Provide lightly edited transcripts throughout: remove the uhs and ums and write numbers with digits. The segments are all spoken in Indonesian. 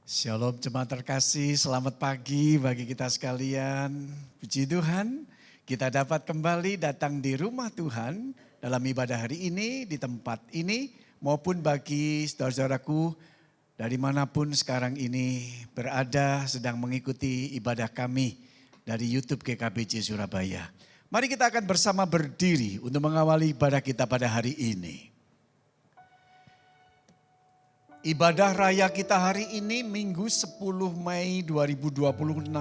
Shalom jemaat terkasih, selamat pagi bagi kita sekalian. Puji Tuhan, kita dapat kembali datang di rumah Tuhan dalam ibadah hari ini, di tempat ini, maupun bagi saudara-saudaraku dari manapun sekarang ini berada sedang mengikuti ibadah kami dari YouTube GKBJ Surabaya. Mari kita akan bersama berdiri untuk mengawali ibadah kita pada hari ini. Ibadah raya kita hari ini Minggu 10 Mei 2026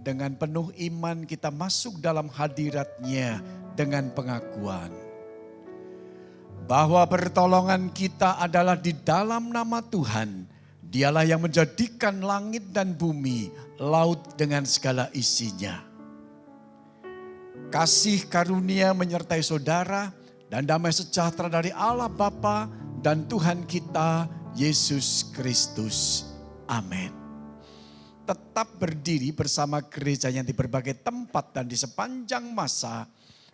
dengan penuh iman kita masuk dalam hadirat-Nya dengan pengakuan bahwa pertolongan kita adalah di dalam nama Tuhan. Dialah yang menjadikan langit dan bumi, laut dengan segala isinya. Kasih karunia menyertai saudara dan damai sejahtera dari Allah Bapa dan Tuhan kita Yesus Kristus. Amin. Tetap berdiri bersama gereja yang di berbagai tempat dan di sepanjang masa.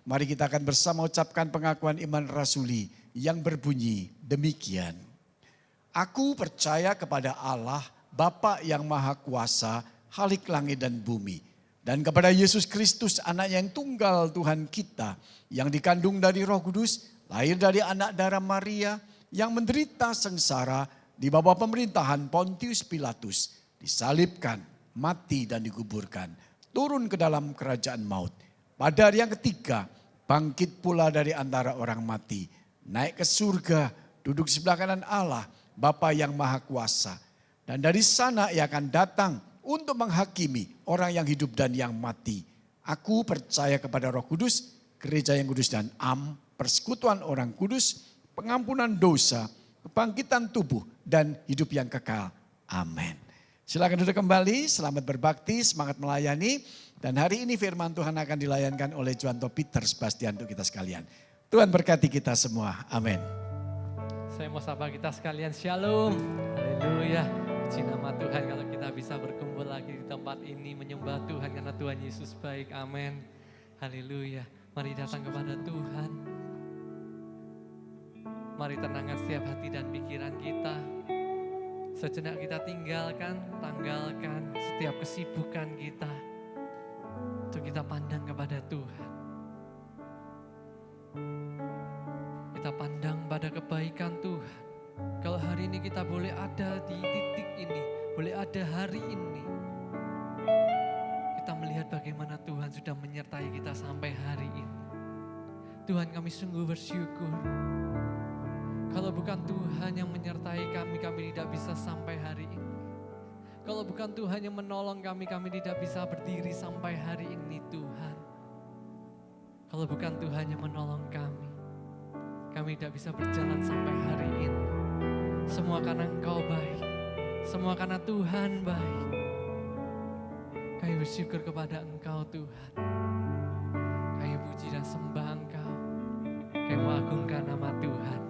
Mari kita akan bersama ucapkan pengakuan iman rasuli yang berbunyi demikian. Aku percaya kepada Allah, Bapa yang Maha Kuasa, Khalik langit dan bumi. Dan kepada Yesus Kristus, anak yang tunggal Tuhan kita, yang dikandung dari Roh Kudus, lahir dari anak darah Maria, yang menderita sengsara di bawah pemerintahan Pontius Pilatus, disalibkan, mati dan dikuburkan, turun ke dalam kerajaan maut. Pada hari yang ketiga, bangkit pula dari antara orang mati, naik ke surga, duduk sebelah kanan Allah, Bapa yang Maha Kuasa. Dan dari sana ia akan datang untuk menghakimi orang yang hidup dan yang mati. Aku percaya kepada Roh Kudus, gereja yang kudus dan persekutuan orang kudus, pengampunan dosa, kebangkitan tubuh, dan hidup yang kekal. Amin. Silakan duduk kembali, selamat berbakti, semangat melayani. Dan hari ini firman Tuhan akan dilayankan oleh Juanto Peter Sebastian untuk kita sekalian. Tuhan berkati kita semua. Amin. Saya mau sapa kita sekalian, shalom. Haleluya. Puji nama Tuhan kalau kita bisa berkumpul lagi di tempat ini menyembah Tuhan karena Tuhan Yesus baik. Amin. Haleluya. Mari datang kepada Tuhan. Mari tenangkan setiap hati dan pikiran kita. Sejenak kita tanggalkan setiap kesibukan kita. Untuk kita pandang kepada Tuhan. Kita pandang pada kebaikan Tuhan. Kalau hari ini kita boleh ada di titik ini, boleh ada hari ini. Kita melihat bagaimana Tuhan sudah menyertai kita sampai hari ini. Tuhan, kami sungguh bersyukur. Kalau bukan Tuhan yang menyertai kami, kami tidak bisa sampai hari ini. Kalau bukan Tuhan yang menolong kami, kami tidak bisa berdiri sampai hari ini, Tuhan. Kalau bukan Tuhan yang menolong kami tidak bisa berjalan sampai hari ini. Semua karena Engkau baik, semua karena Tuhan baik. Kami bersyukur kepada Engkau, Tuhan. Kami puji dan sembah Engkau. Kami mengagungkan nama Tuhan.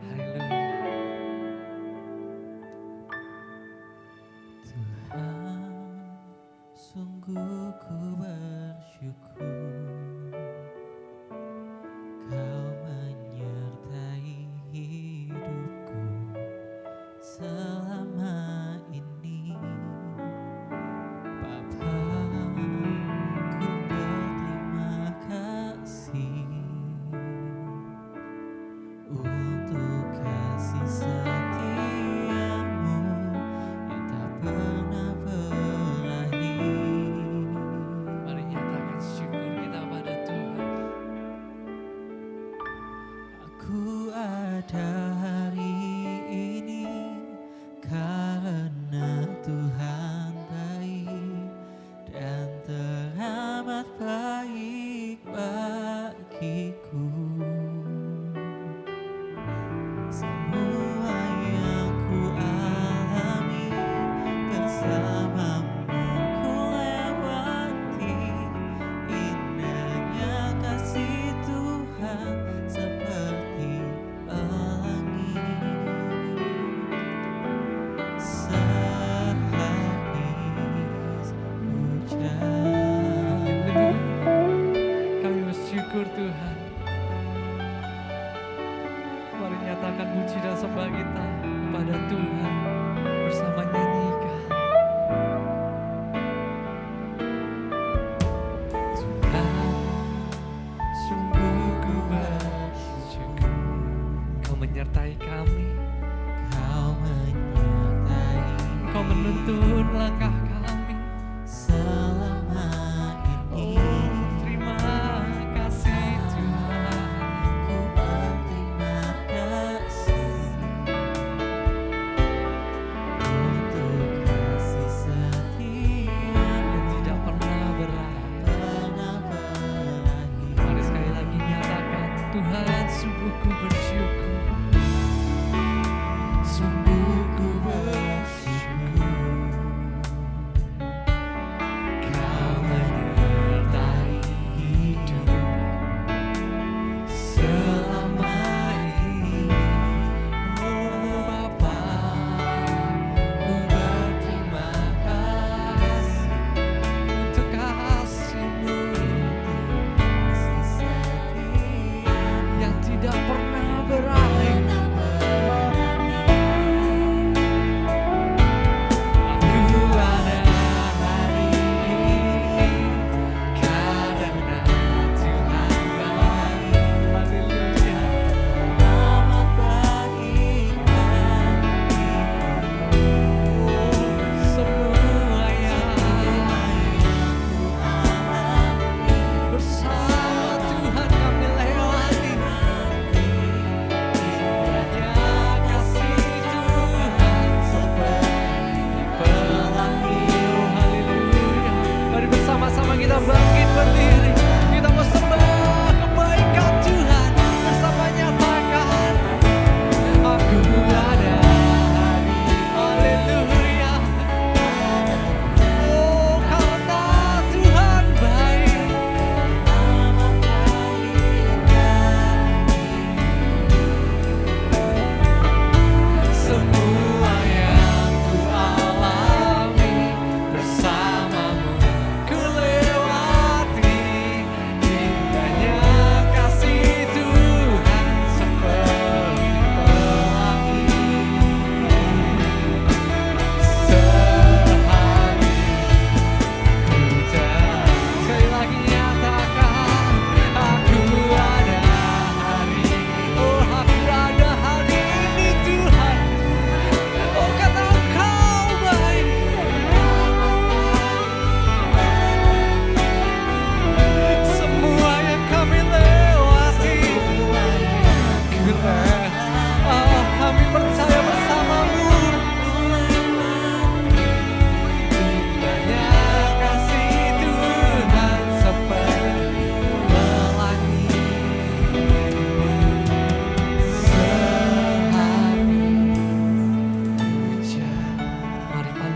Haleluya. Tuhan, sungguh ku bersyukur Kau menyertai hidupku selama ini. Bapa, ku berterima kasih untuk kasih setiamu yang tak pernah berakhir. Mari nyatakan syukur kita pada Tuhan. Aku ada hari ini karena Tuhan baik dan teramat baik bagiku. Semua yang ku alami bersamamu ku lewati. Indahnya kasih Tuhan seperti pelangi. Sehabis hujan. Kami bersyukur Tuhan. Mari nyatakan puji dan sembah kita kepada Tuhan.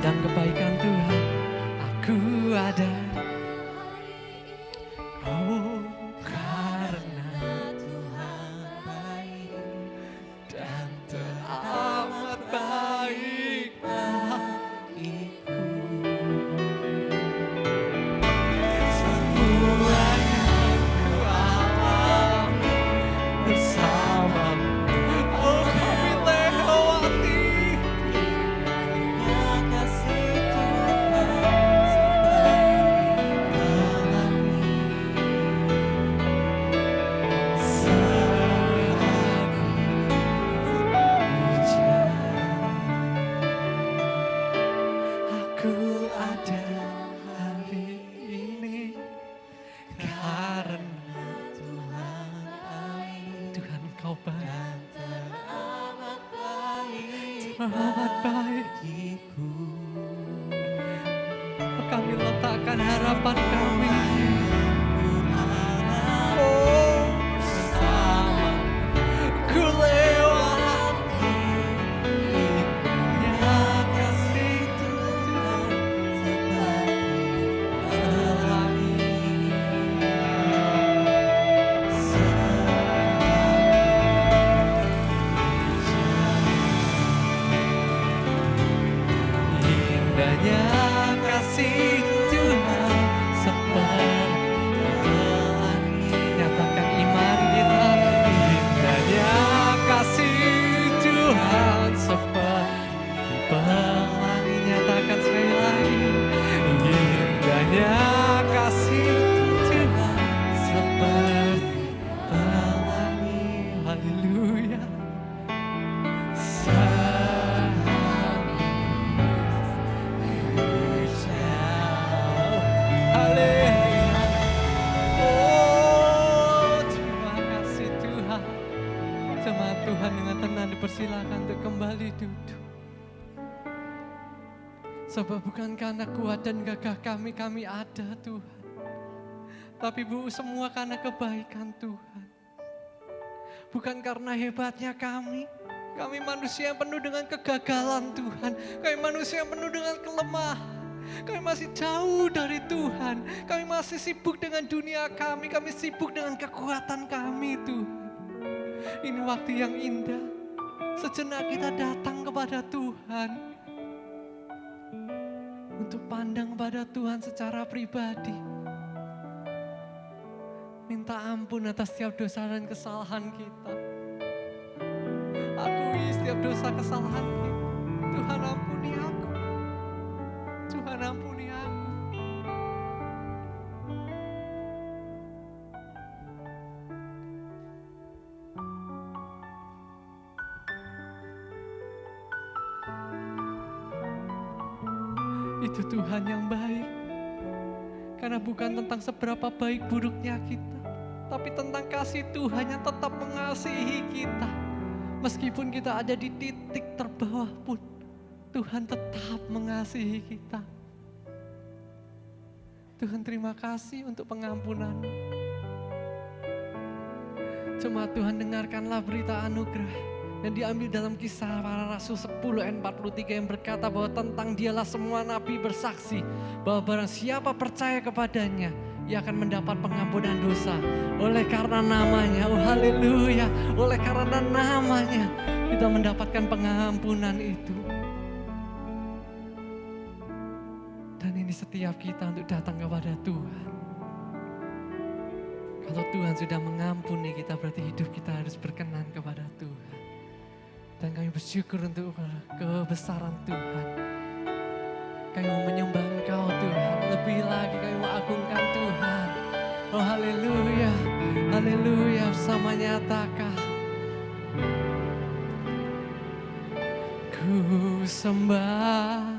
tentang kebaikan Tuhan. Aku ada, oh karena Tuhan baik dan teramat baik bagiku. semua yang ku alami bersamamu. Oh kami lewati Indahnya kasih Tuhan seperti pelangi. Aku ada hari ini karena Tuhan baik Tuhan Engkau baik, teramat baik teramat baik. bagiku. Kami letakkan harapan kami. Ku alami Oh bersama ku lewati indahnya kasih Tuhan seperti pelangi. indahnya kasih Tuhan seperti Pelangi. nyatakan iman kita. Indahnya kasih Tuhan seperti pelangi. Nyatakan sekali lagi. Indahnya kasih Tuhan seperti pelangi. Haleluya. Haleluya. Oh, terima kasih Tuhan. Jemaat Tuhan dengan tenang dipersilakan untuk kembali duduk. Sebab bukan karena kuat dan gagah kami ada Tuhan. Tapi semua karena kebaikan Tuhan. Bukan karena hebatnya kami manusia yang penuh dengan kegagalan Tuhan. Kami manusia yang penuh dengan kelemahan. Kami masih jauh dari Tuhan. Kami masih sibuk dengan dunia kami sibuk dengan kekuatan kami Tuhan. Ini waktu yang indah. Sejenak kita datang kepada Tuhan. Untuk pandang kepada Tuhan secara pribadi. Minta ampun atas setiap dosa dan kesalahan kita. Akui setiap dosa kesalahan kita. Tuhan ampuni aku. Tuhan ampuni aku. Itu Tuhan yang baik. Karena bukan tentang seberapa baik buruknya kita, tapi tentang kasih Tuhan yang tetap mengasihi kita. Meskipun kita ada di titik terbawah pun, Tuhan tetap mengasihi kita. Tuhan terima kasih untuk pengampunan. Jemaat Tuhan, dengarkanlah berita anugerah yang diambil dalam Kisah Para Rasul 10 ayat 43 yang berkata bahwa tentang Dialah semua nabi bersaksi bahwa barang siapa percaya kepadanya, ia akan mendapat pengampunan dosa. Oleh karena namanya, oh haleluya, oleh karena namanya kita mendapatkan pengampunan itu. Dan ini setiap kita untuk datang kepada Tuhan. Kalau Tuhan sudah mengampuni kita, berarti hidup kita harus berkenan kepada Tuhan. Dan kami bersyukur untuk kebesaran Tuhan. Kami mau menyembah Engkau Tuhan. Lebih lagi kami mau agungkan Tuhan. Oh haleluya, haleluya, bersama nyatakan. Ku sembah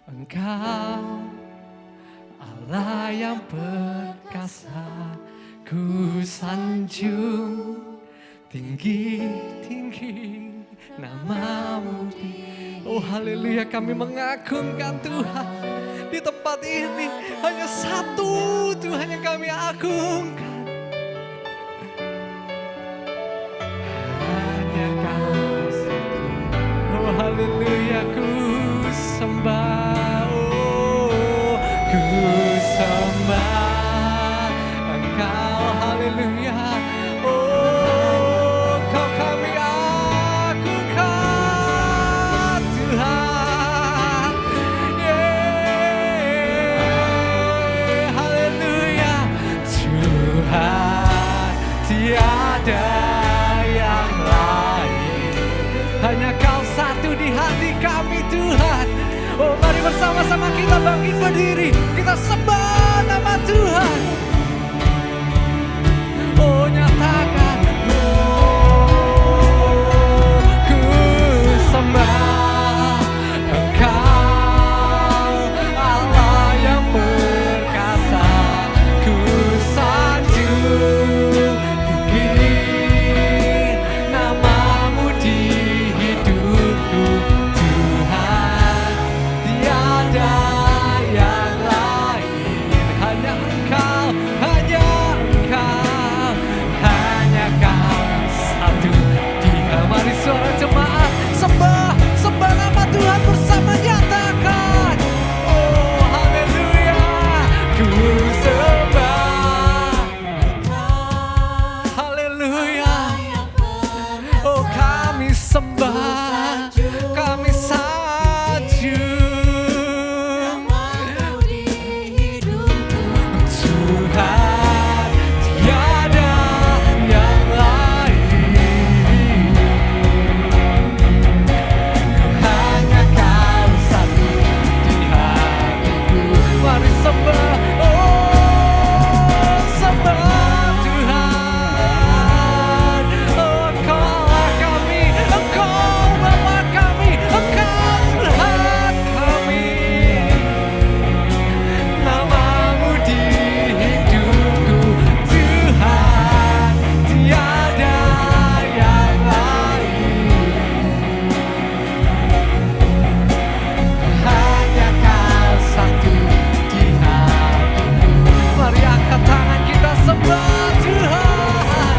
Engkau, Allah yang perkasa. Ku sanjung tinggi-tinggi namamu. Oh haleluya, kami mengagungkan Tuhan. Di tempat ini hanya satu Tuhan yang kami agungkan. Hanya Kau. Oh haleluya, ku sembah Tuhan. Oh, mari bersama-sama kita bangkit berdiri, kita sembah nama Tuhan. Oh, nyatakan, ku sembah Engkau, Allah yang perkasa. Ku sanjung tinggi namamu di hidupku, Tuhan. Tiada yang lain, hanya Engkau, hanya Engkau, hanya Kau satu. Mari suara jemaat sembah, sembah nama Tuhan bersama, nyatakan. Oh, haleluya, ku sembah. Haleluya. Oh, kami sembah, kami sanjung Tuhan, tiada yang lain, hanya Kau satu di hatiku. Mari sembah, oh sembah Tuhan. Oh, Engkaulah kami, Engkau Bapa kami, Engkau Tuhan kami. Namamu di hidupku, Tuhan, tiada yang lain, hanya Kau satu di hatiku. Mari angkat tangan kita sembah Tuhan.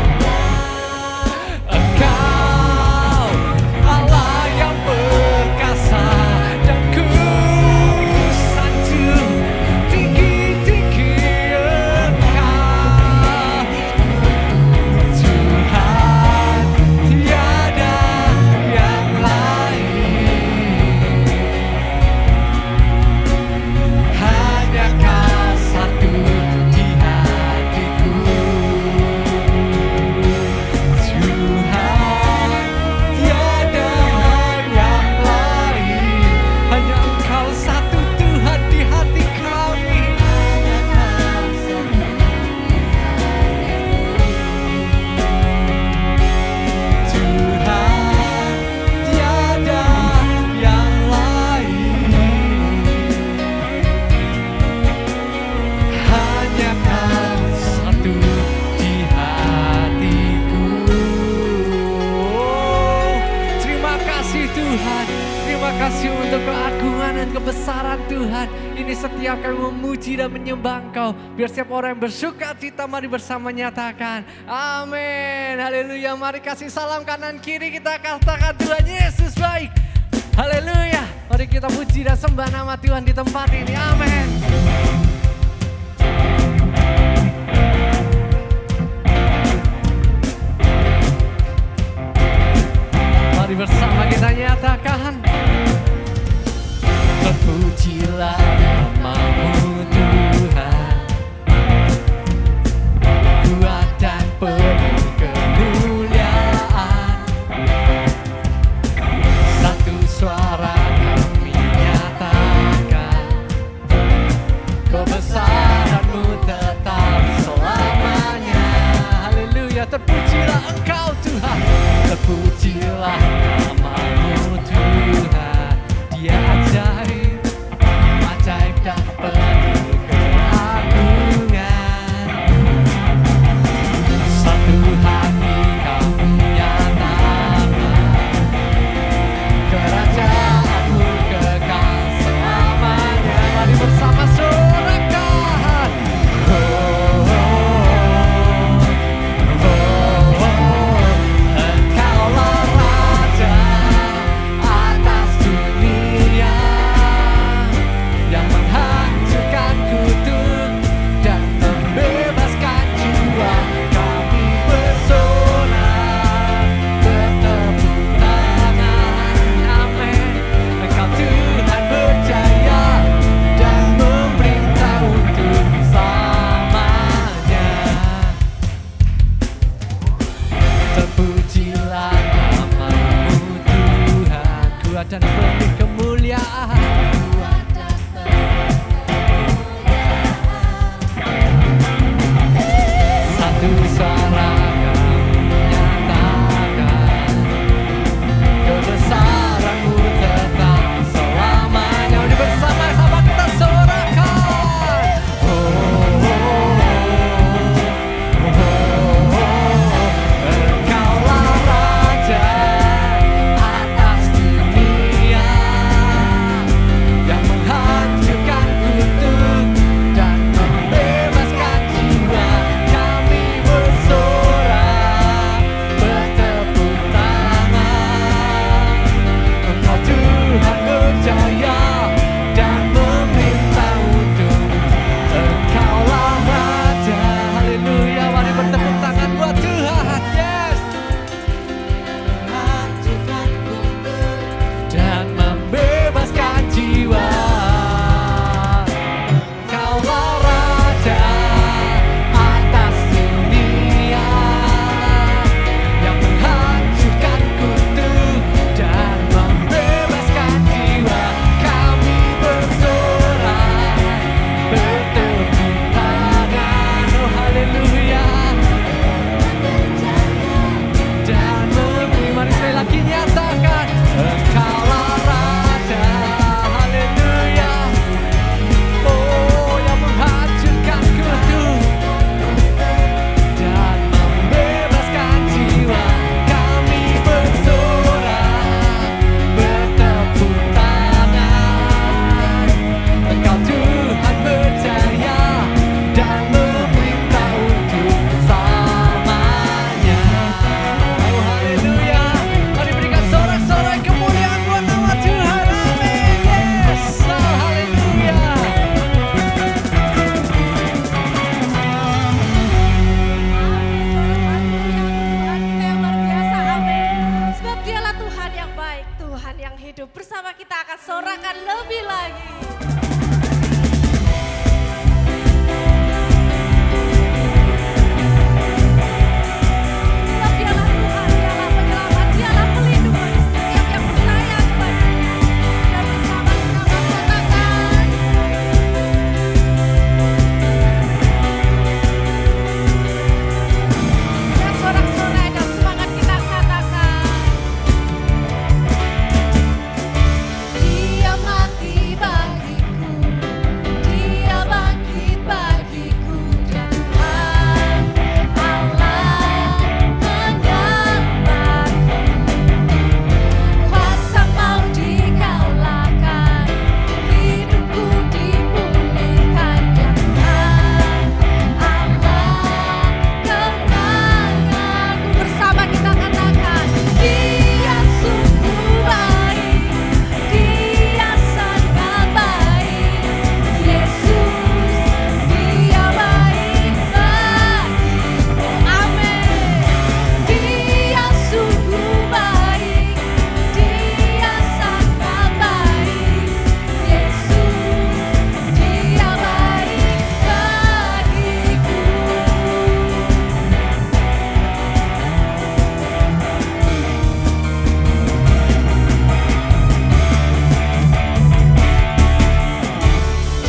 Engkau Allah yang perkasa, dan ku sanjung tinggi-tinggi Engkau, Tuhan, tiada yang lain, hanya Kau satu di hatiku, Tuhan, tiada yang lain, hanya Engkau satu Tuhan di hati kami. Tuhan, tiada yang lain, hanya Kau satu di hatiku. Terima kasih Tuhan, terima kasih untuk keagungan dan kebesaran Tuhan. Ini setiap kami memuji dan menyembah Engkau. Biar setiap orang yang bersuka cita, mari bersama nyatakan amin. Haleluya. Mari kasih salam kanan kiri, kita katakan Tuhan Yesus baik. Haleluya. Mari kita puji dan sembah nama Tuhan di tempat ini. Amin. Mari bersama kita nyatakan, terpujilah namamu Tuhan, kuat dan penuh kemuliaan. Satu suara kami nyatakan, kebesaran-Mu tetap selamanya. Haleluya, terpujilah Engkau Tuhan, terpujilah namamu Tuhan. Dia ajaib, ajaib dan nyatakan lebih lagi. Sebab dialah Tuhan, dialah penyelamat, dialah pelindung bagi setiap yang percaya kepada-Nya. Dan bersama kita katakan, dan sorak-sorai dan semangat kita katakan, Dia mati bagiku, Dia bangkit bagiku, Dia Tuhan Allah menyembahku. Kuasa mau dikalahkan, hidupku dipulihkan, Dia Tuhan Allah kemenanganku. Bersama kita katakan, Dia sungguh baik, Dia sangat baik, Yesus, Dia baik bagiku. Amin. Dia sungguh baik, Dia sangat baik, Yesus, Dia baik bagiku.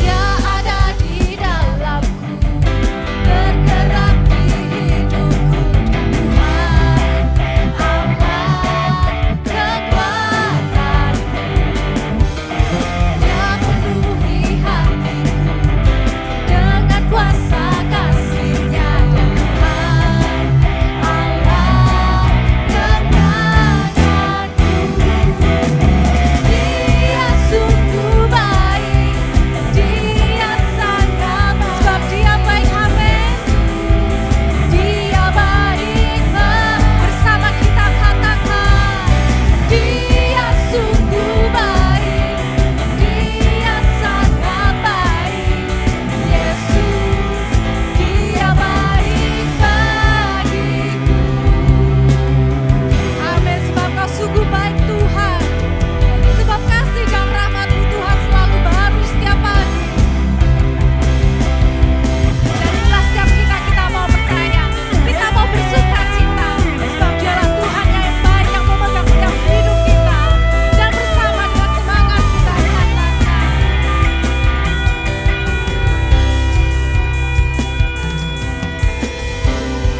Dia ada di dalamku, bergerak di hidupku, Dia Tuhan Allah kekuatanku. Dia penuhi hatiku dengan kuasa kasih-Nya, Dia Tuhan Allah kemenanganku. Dia sungguh baik, Dia sangat baik. Sebab Dia baik, amin. Dia baik, bersama kita katakan, Dia sungguh baik, Dia sangat baik, Yesus, Dia baik bagiku. Amin. Sebab Kau sungguh baik Tuhan, sebab kasih dan rahmat-Mu Tuhan selalu baru setiap pagi. Dan inilah setiap kita mau percaya, kita mau bersuka cita, sebab Dialah Tuhan yang baik, yang memegang setiap hidup kita. Dan bersama dengan semangat kita katakan,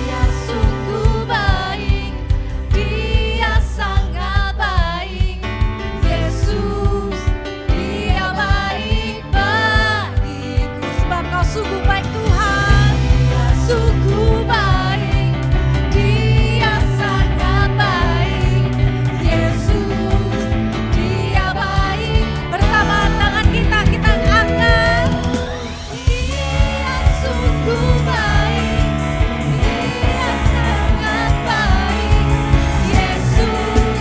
Dia sungguh baik, Dia sangat baik, Yesus, Dia baik bagiku. Sebab Kau sungguh baik Tuhan, Dia sungguh baik, Dia sangat baik, Yesus, Dia baik. Bersama tangan kita angkat. Dia sungguh baik, Dia sangat baik, Yesus,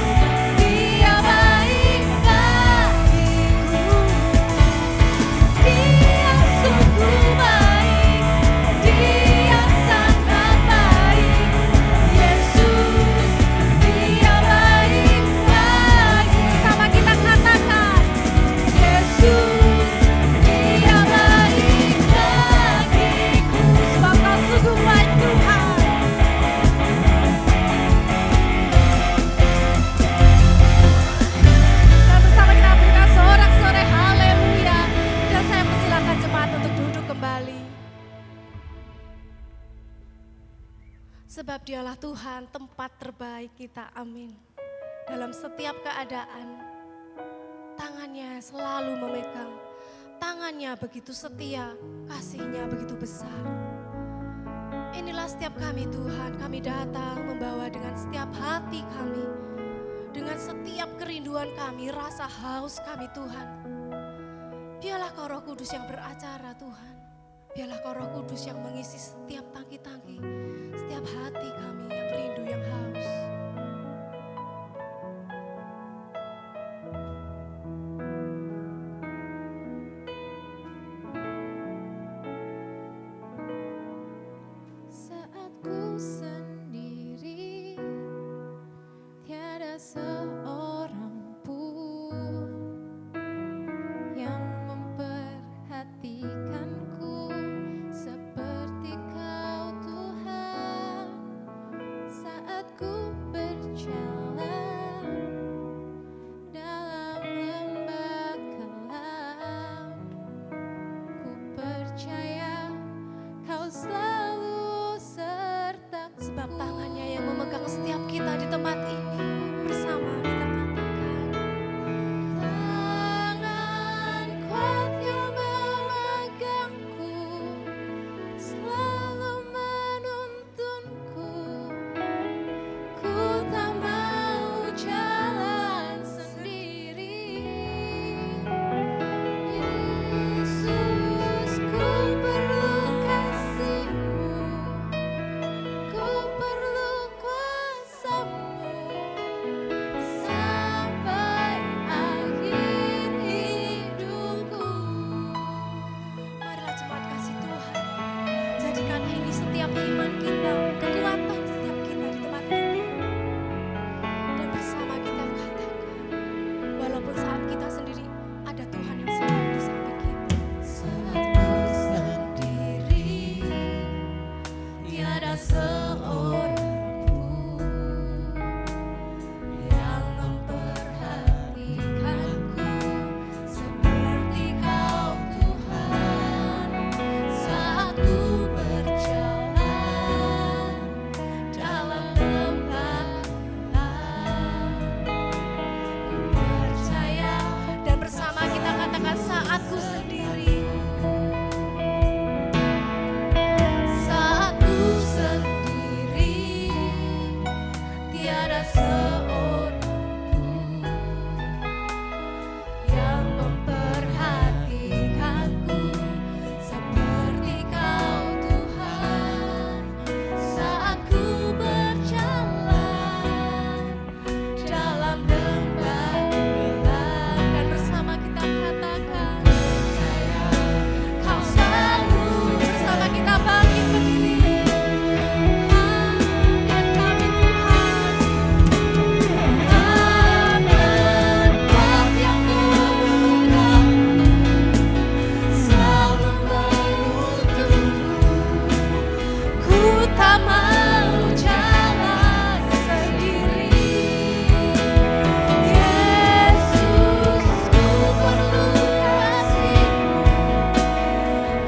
Dia baik bagiku. Dia sungguh baik, Dia sangat baik, Yesus, Dia baik bagiku. Sama kita katakan, Yesus, Dia baik bagiku. Sebab Kau sungguh baik Tuhan. Dan bersama kita berikan sorak-sorai haleluya. Dan saya persilakan jemaat untuk duduk kembali. Sebab Dialah Tuhan tempat terbaik kita, amin. Dalam setiap keadaan, tangannya selalu memegang. Tangannya begitu setia, kasih-Nya begitu besar. Inilah setiap kami Tuhan, kami datang membawa dengan setiap hati kami, dengan setiap kerinduan kami, rasa haus kami Tuhan. Biarlah Kau Roh Kudus yang beracara Tuhan. Biarlah Kau Roh Kudus yang mengisi setiap tangki-tangki, setiap hati kami yang rindu, yang haus. Saat ku sendiri, tiada seorang pun aku sendiri. Saat ku sendiri, tiada seorang pun yang memperhatikanku seperti Kau Tuhan. Saat ku berjalan dalam lembah gelap, dan bersama kita katakan, Kau selalu bersama kita bangkit berdiri. Tangan kami Tuhan, tangan Kuat yang memegang, selalu menuntunku. Ku tak mau jalan sendiri. Yesus, ku perlu kasih-Mu,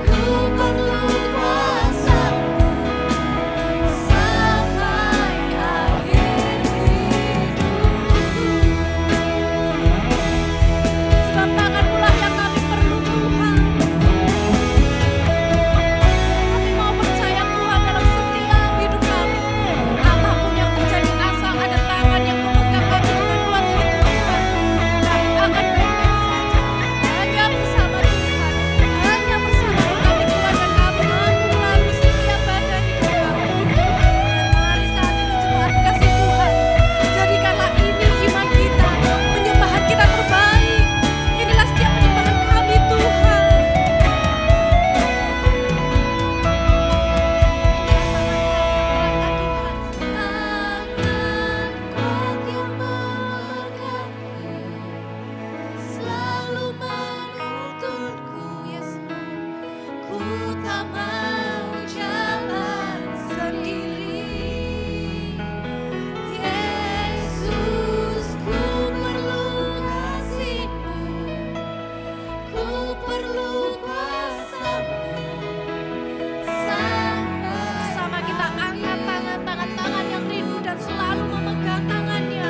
ku perlu kuasa-Mu sampai akhir hidupku. Sebab tangan-Mu lah yang kami perlu Tuhan. Kami mau percaya Tuhan dalam setiap hidup kami. Apapun yang terjadi, asal ada tangan yang memegang kami dengan kuat itu Tuhan, kami akan baik-baik saja. Hanya bersama Tuhan, hanya bersama kami Tuhan, dan kami mampu melalui setiap badai hidup kami. Dan mari saat ini jemaat kasih Tuhan, jadikanlah ini iman kita, penyembahan kita terbaik. Inilah setiap penyembahan kami Tuhan. Selalu menuntunku, Yesus. Ku tak mau jalan sendiri. Yesus, ku perlu kasih-Mu, ku perlu kuasa-Mu. Bersama kita angkat tangan yang rindu dan selalu memegang tangannya.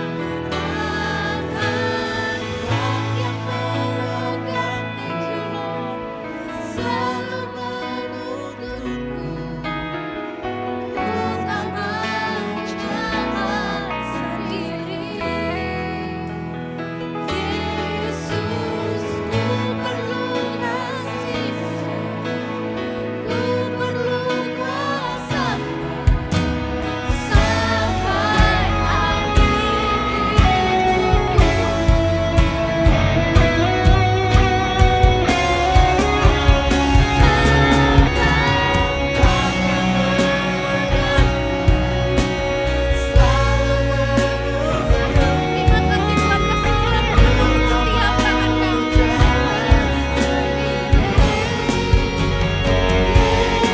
Tangan Kuat yang memegang, thank you Lord, selalu menuntunku. Ku tak mau jalan sendiri. Yesus, ku perlu kasih-Mu, ku perlu kuasa-Mu sampai akhir hidupku. Terima kasih Tuhan, kasih kiranya memenuhi setiap tangan kami.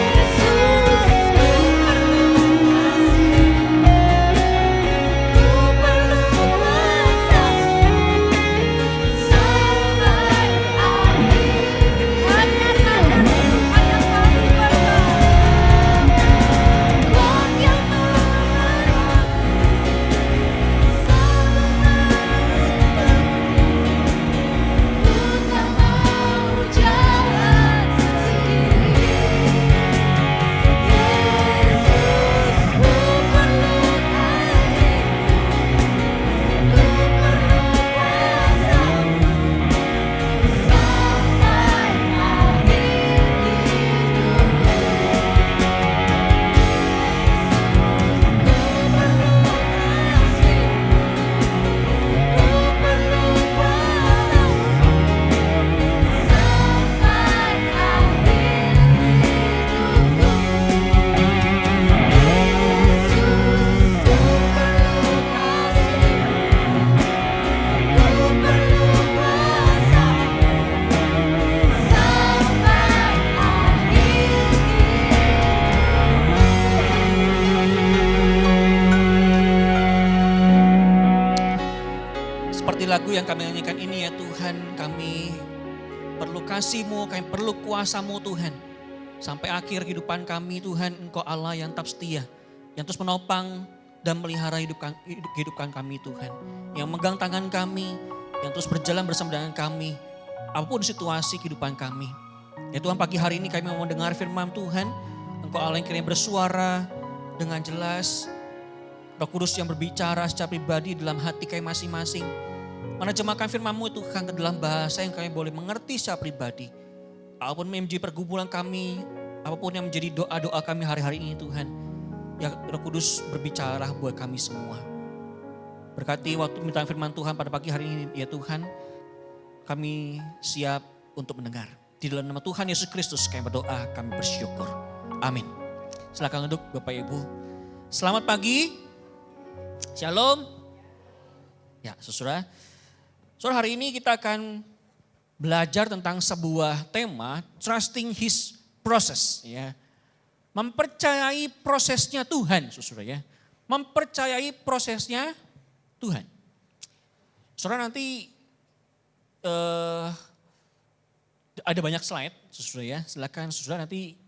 Yesus, ku perlu kasih-Mu, ku perlu kuasa-Mu sampai akhir. Hanya tangan-Mu, hanya kami berdoa. Kuat yang menolong, selalu menuntunku. Ku tak mau jalan sendiri. Yesus, ku perlu kasih-Mu, ku perlu kuasa-Mu sampai akhir Seperti lagu yang kami nyanyikan ini ya Tuhan, kami perlu kasih-Mu, kami perlu kuasa-Mu Tuhan. Sampai akhir kehidupan kami Tuhan, Engkau Allah yang tetap setia, yang terus menopang dan melihara kehidupan kami Tuhan. Yang megang tangan kami, yang terus berjalan bersama dengan kami apapun situasi kehidupan kami. Ya Tuhan, pagi hari ini kami mau mendengar firman Tuhan. Engkau Allah yang kiranya bersuara dengan jelas. Roh Kudus yang berbicara secara pribadi dalam hati kami masing-masing. Menerjemahkan firman-Mu Tuhan ke dalam bahasa yang kami boleh mengerti secara pribadi. Apapun yang menjadi pergumulan kami, apapun yang menjadi doa-doa kami hari-hari ini Tuhan. Ya Roh Kudus berbicara buat kami semua. Berkati waktu minta firman Tuhan pada pagi hari ini ya Tuhan. Kami siap untuk mendengar. Di dalam nama Tuhan Yesus Kristus kami berdoa, kami bersyukur. Amin. Silakan duduk Bapak Ibu. Selamat pagi. Shalom. Ya saudara. Saudara, hari ini kita akan belajar tentang sebuah tema, trusting His process. Ya. Mempercayai prosesnya Tuhan, saudara ya. Mempercayai prosesnya Tuhan. Saudara, nanti ada banyak slide, saudara ya. Silakan saudara nanti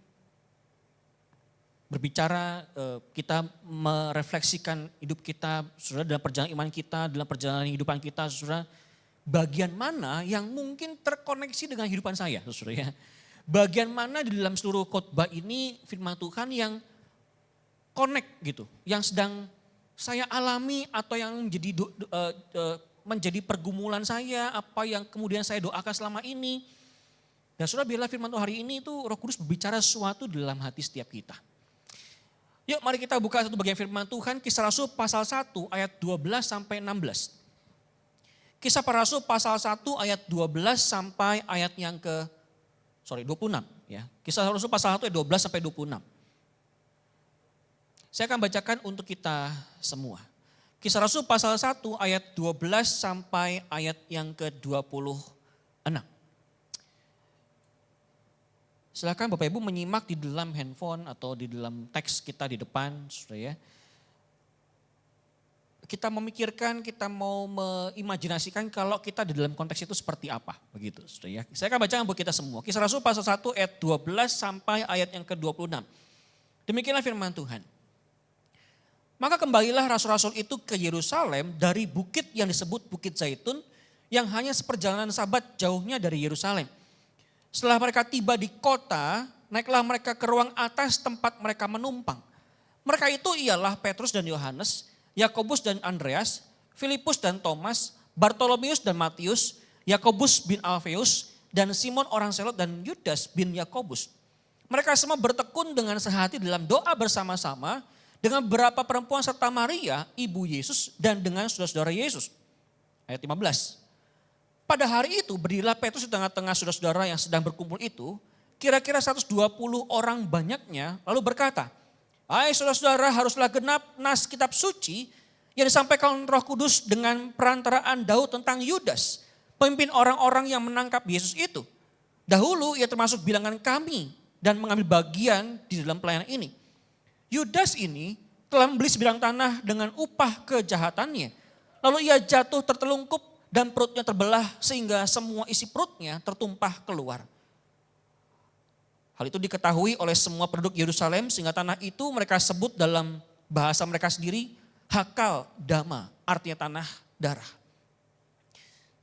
berbicara, kita merefleksikan hidup kita, saudara, dalam perjalanan iman kita, dalam perjalanan kehidupan kita, saudara. Bagian mana yang mungkin terkoneksi dengan kehidupan saya, saudara ya. Bagian mana di dalam seluruh khotbah ini firman Tuhan yang connect gitu, yang sedang saya alami atau yang menjadi pergumulan saya, apa yang kemudian saya doakan selama ini. Dan saudara, biarlah firman Tuhan hari ini itu Roh Kudus berbicara sesuatu dalam hati setiap kita. Yuk mari kita buka satu bagian firman Tuhan, Kisah Rasul pasal 1 ayat 12 sampai 16. Kisah Para Rasul pasal 1 ayat 12 sampai ayat yang 26 ya. Kisah Rasul pasal 1 ayat 12 sampai 26. Saya akan bacakan untuk kita semua. Kisah Rasul pasal 1 ayat 12 sampai ayat yang ke-26. Silakan Bapak Ibu menyimak di dalam handphone atau di dalam teks kita di depan, saudara ya. Kita memikirkan, kita mau mengimajinasikan kalau kita di dalam konteks itu seperti apa, begitu, saudara ya. Saya akan bacakan buat kita semua. Kisah Rasul pasal 1 ayat 12 sampai ayat yang ke-26. Demikianlah firman Tuhan. Maka kembalilah rasul-rasul itu ke Yerusalem dari bukit yang disebut Bukit Zaitun yang hanya seperjalanan Sabat jauhnya dari Yerusalem. Setelah mereka tiba di kota, naiklah mereka ke ruang atas tempat mereka menumpang. Mereka itu ialah Petrus dan Yohanes, Yakobus dan Andreas, Filipus dan Thomas, Bartolomeus dan Matius, Yakobus bin Alfeus, dan Simon orang Selot dan Yudas bin Yakobus. Mereka semua bertekun dengan sehati dalam doa bersama-sama dengan beberapa perempuan serta Maria, ibu Yesus, dan dengan saudara-saudara Yesus. Ayat 15. Pada hari itu berdirilah Petrus di tengah-tengah saudara-saudara yang sedang berkumpul itu, kira-kira 120 orang banyaknya, lalu berkata, "Hai saudara-saudara, haruslah genap nas kitab suci yang disampaikan Roh Kudus dengan perantaraan Daud tentang Yudas, pemimpin orang-orang yang menangkap Yesus itu. Dahulu ia termasuk bilangan kami dan mengambil bagian di dalam pelayanan ini. Yudas ini telah membeli sebidang tanah dengan upah kejahatannya. Lalu ia jatuh tertelungkup dan perutnya terbelah sehingga semua isi perutnya tertumpah keluar. Hal itu diketahui oleh semua penduduk Yerusalem sehingga tanah itu mereka sebut dalam bahasa mereka sendiri Hakal Dama, artinya tanah darah.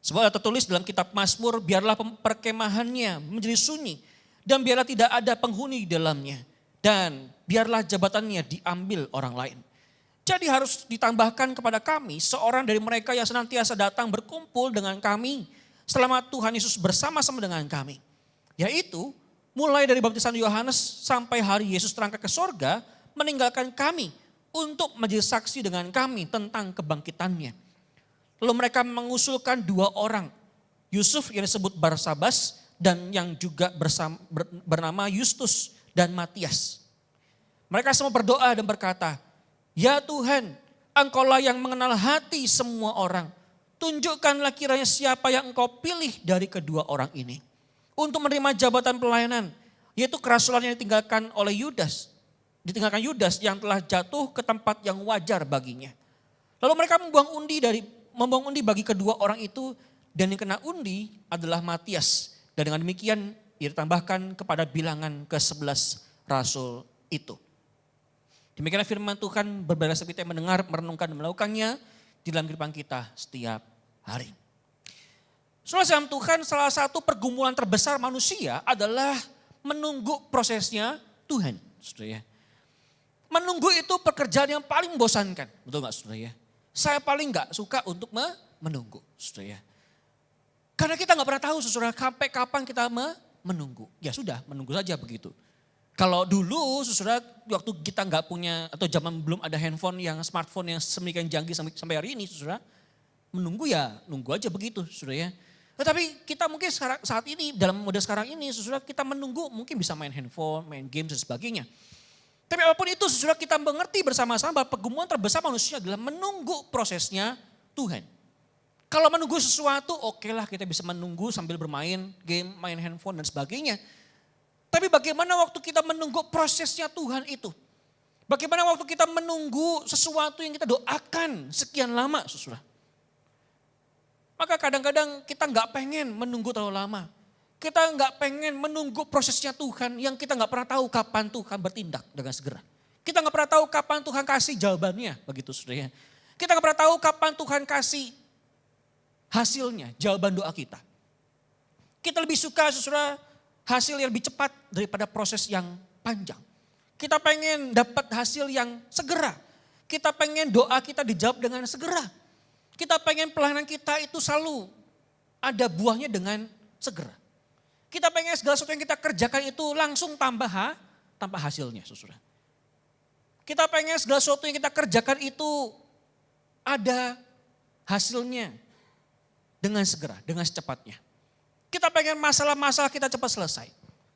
Sebab tertulis dalam kitab Mazmur, biarlah perkemahannya menjadi sunyi dan biarlah tidak ada penghuni di dalamnya dan biarlah jabatannya diambil orang lain. Jadi harus ditambahkan kepada kami seorang dari mereka yang senantiasa datang berkumpul dengan kami selama Tuhan Yesus bersama-sama dengan kami. Yaitu mulai dari baptisan Yohanes sampai hari Yesus terangkat ke sorga meninggalkan kami untuk menjadi saksi dengan kami tentang kebangkitannya. Lalu mereka mengusulkan 2 orang, Yusuf yang disebut Barsabas dan yang juga bernama Justus dan Matias. Mereka semua berdoa dan berkata, "Ya Tuhan, Engkaulah yang mengenal hati semua orang. Tunjukkanlah kiranya siapa yang Engkau pilih dari kedua orang ini untuk menerima jabatan pelayanan, yaitu kerasulan yang ditinggalkan Yudas yang telah jatuh ke tempat yang wajar baginya." Lalu mereka membuang undi bagi kedua orang itu, dan yang kena undi adalah Matias. Dan dengan demikian ia ditambahkan kepada bilangan ke-11 rasul itu. Demikianlah firman Tuhan, berbahagia kita yang mendengar, merenungkan dan melakukannya di dalam kehidupan kita setiap hari. Saudara dalam Tuhan, salah satu pergumulan terbesar manusia adalah menunggu prosesnya Tuhan. Saudara ya. Menunggu itu pekerjaan yang paling membosankan. Betul gak saudara ya? Saya paling gak suka untuk menunggu. Saudara ya. Karena kita gak pernah tahu saudara sampai kapan kita menunggu. Ya sudah, menunggu saja begitu. Kalau dulu saudara waktu kita gak punya atau zaman belum ada handphone yang smartphone yang sedemikian canggih sampai hari ini saudara. Menunggu ya nunggu aja begitu saudara ya. Tetapi kita mungkin saat ini dalam mode sekarang ini saudara kita menunggu mungkin bisa main handphone, main game dan sebagainya. Tapi apapun itu saudara kita mengerti bersama-sama bahwa pergumulan terbesar manusia adalah menunggu prosesnya Tuhan. Kalau menunggu sesuatu oke lah kita bisa menunggu sambil bermain game, main handphone dan sebagainya. Tapi bagaimana waktu kita menunggu prosesnya Tuhan itu? Bagaimana waktu kita menunggu sesuatu yang kita doakan sekian lama saudara? Maka kadang-kadang kita nggak pengen menunggu terlalu lama. Kita nggak pengen menunggu prosesnya Tuhan yang kita nggak pernah tahu kapan Tuhan bertindak dengan segera. Kita nggak pernah tahu kapan Tuhan kasih jawabannya begitu saudara. Kita nggak pernah tahu kapan Tuhan kasih hasilnya, jawaban doa kita. Kita lebih suka saudara hasil yang lebih cepat daripada proses yang panjang. Kita pengen dapat hasil yang segera. Kita pengen doa kita dijawab dengan segera. Kita pengen pelayanan kita itu selalu ada buahnya dengan segera. Kita pengen segala sesuatu yang kita kerjakan itu langsung tanpa hasilnya saudara. Kita pengen segala sesuatu yang kita kerjakan itu ada hasilnya dengan segera, dengan secepatnya. Kita pengen masalah-masalah kita cepat selesai.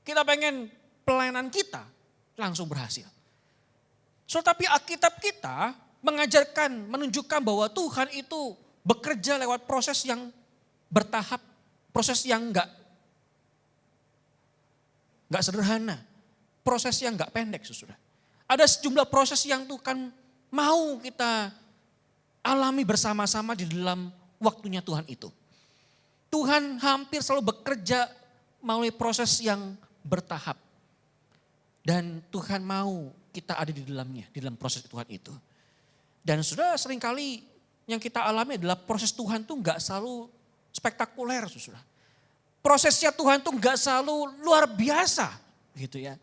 Kita pengen pelayanan kita langsung berhasil. Tapi Alkitab kita mengajarkan, menunjukkan bahwa Tuhan itu bekerja lewat proses yang bertahap, proses yang enggak sederhana, proses yang enggak pendek saudara. Ada sejumlah proses yang Tuhan mau kita alami bersama-sama di dalam waktunya Tuhan itu. Tuhan hampir selalu bekerja melalui proses yang bertahap. Dan Tuhan mau kita ada di dalamnya, di dalam proses Tuhan itu. Dan saudara seringkali yang kita alami adalah proses Tuhan tuh gak selalu spektakuler saudara. Prosesnya Tuhan tuh gak selalu luar biasa gitu ya.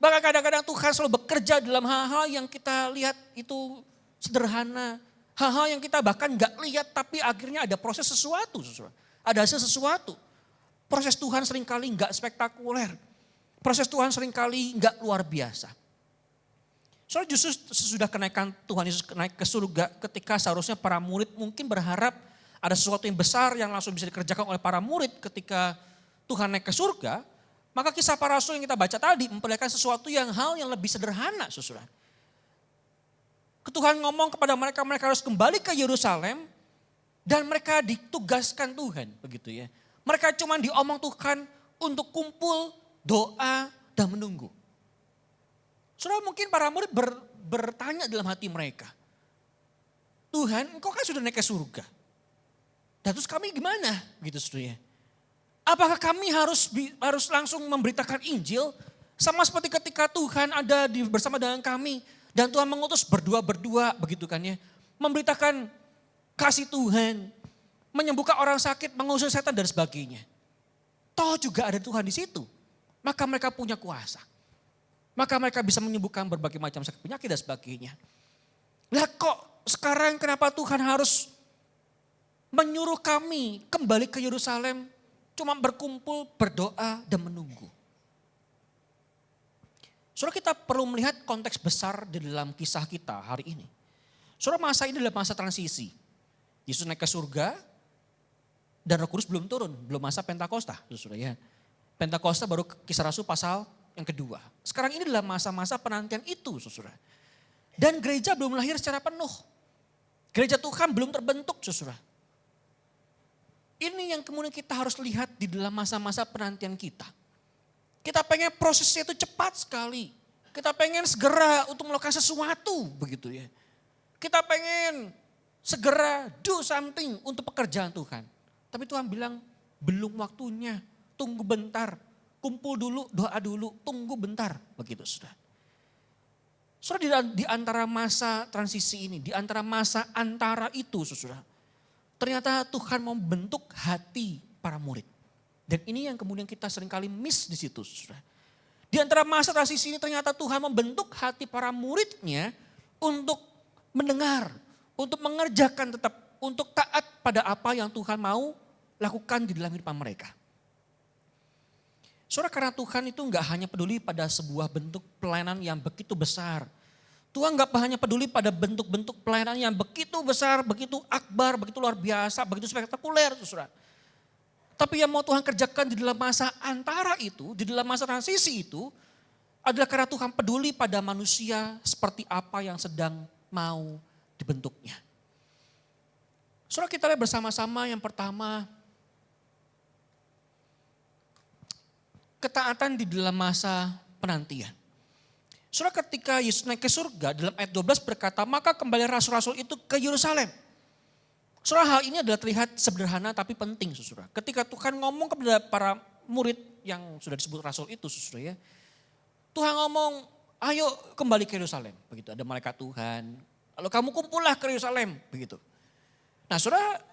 Bahkan kadang-kadang Tuhan selalu bekerja dalam hal-hal yang kita lihat itu sederhana. Hal-hal yang kita bahkan gak lihat tapi akhirnya ada proses sesuatu saudara. Ada hasil sesuatu. Proses Tuhan seringkali gak spektakuler. Proses Tuhan seringkali gak luar biasa. Soalnya justru sesudah kenaikan Tuhan Yesus naik ke surga ketika seharusnya para murid mungkin berharap ada sesuatu yang besar yang langsung bisa dikerjakan oleh para murid ketika Tuhan naik ke surga. Maka kisah para rasul yang kita baca tadi memperlihatkan sesuatu hal yang lebih sederhana saudara. Tuhan ngomong kepada mereka, mereka harus kembali ke Yerusalem dan mereka ditugaskan Tuhan begitu ya. Mereka cuma diomong Tuhan untuk kumpul, doa dan menunggu. Saudara mungkin para murid bertanya dalam hati mereka. Tuhan engkau kan sudah naik ke surga. Dan terus kami gimana gitu saudara ya. Apakah kami harus langsung memberitakan Injil sama seperti ketika Tuhan ada bersama dengan kami. Dan Tuhan mengutus berdua begitu kan ya. Memberitakan kasih Tuhan. Menyembuhkan orang sakit, mengusir setan dan sebagainya. Toh juga ada Tuhan di situ. Maka mereka punya kuasa. Maka mereka bisa menyembuhkan berbagai macam sakit penyakit dan sebagainya. Lah kok sekarang kenapa Tuhan harus menyuruh kami kembali ke Yerusalem cuma berkumpul, berdoa dan menunggu. Saudara kita perlu melihat konteks besar di dalam kisah kita hari ini. Saudara masa ini adalah masa transisi. Yesus naik ke surga dan Roh Kudus belum turun, belum masa Pentakosta. Saudara ya. Pentakosta baru kisah Rasul pasal yang kedua. Sekarang ini adalah masa-masa penantian itu saudara. Dan gereja belum lahir secara penuh. Gereja Tuhan belum terbentuk saudara. Ini yang kemudian kita harus lihat di dalam masa-masa penantian kita. Kita pengen prosesnya itu cepat sekali. Kita pengen segera untuk melakukan sesuatu begitu ya. Kita pengen segera do something untuk pekerjaan Tuhan. Tapi Tuhan bilang belum waktunya, tunggu bentar. Kumpul dulu, doa dulu, tunggu bentar. Begitu saudara. Saudara di antara masa transisi ini, di antara masa antara itu saudara. Ternyata Tuhan mau membentuk hati para murid. Dan ini yang kemudian kita seringkali miss di situ. Saudara. Di antara masa transisi ini ternyata Tuhan membentuk hati para muridnya untuk mendengar, untuk mengerjakan tetap, untuk taat pada apa yang Tuhan mau lakukan di dalam kehidupan mereka. Saudara, karena Tuhan itu enggak hanya peduli pada sebuah bentuk pelayanan yang begitu besar. Tuhan enggak hanya peduli pada bentuk-bentuk pelayanan yang begitu besar, begitu akbar, begitu luar biasa, begitu spektakuler, saudara. Tapi yang mau Tuhan kerjakan di dalam masa antara itu, di dalam masa transisi itu, adalah karena Tuhan peduli pada manusia seperti apa yang sedang mau dibentuknya. Saudara, kita lihat bersama-sama yang pertama, ketaatan di dalam masa penantian. Saudara, ketika Yesus naik ke surga, dalam ayat 12 berkata, maka kembali rasul-rasul itu ke Yerusalem. Saudara, hal ini adalah terlihat sederhana tapi penting, saudara. Ketika Tuhan ngomong kepada para murid yang sudah disebut rasul itu, saudara ya. Tuhan ngomong, ayo kembali ke Yerusalem. Begitu, ada malaikat Tuhan. Lalu kamu kumpullah ke Yerusalem, begitu. Nah, saudara,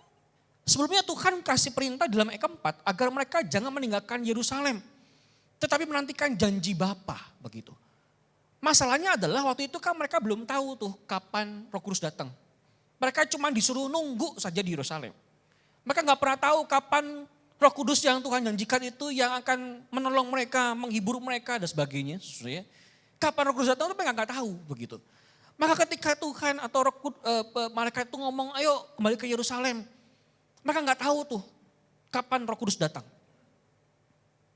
sebelumnya Tuhan kasih perintah dalam ayat keempat agar mereka jangan meninggalkan Yerusalem. Tetapi menantikan janji Bapa, begitu. Masalahnya adalah waktu itu kan mereka belum tahu tuh kapan Roh Kudus datang. Mereka cuma disuruh nunggu saja di Yerusalem. Mereka gak pernah tahu kapan Roh Kudus yang Tuhan janjikan itu yang akan menolong mereka, menghibur mereka dan sebagainya. Kapan Roh Kudus datang itu mereka gak tahu, begitu. Maka ketika Tuhan atau malaikat itu ngomong, ayo kembali ke Yerusalem. Mereka gak tahu tuh kapan Roh Kudus datang.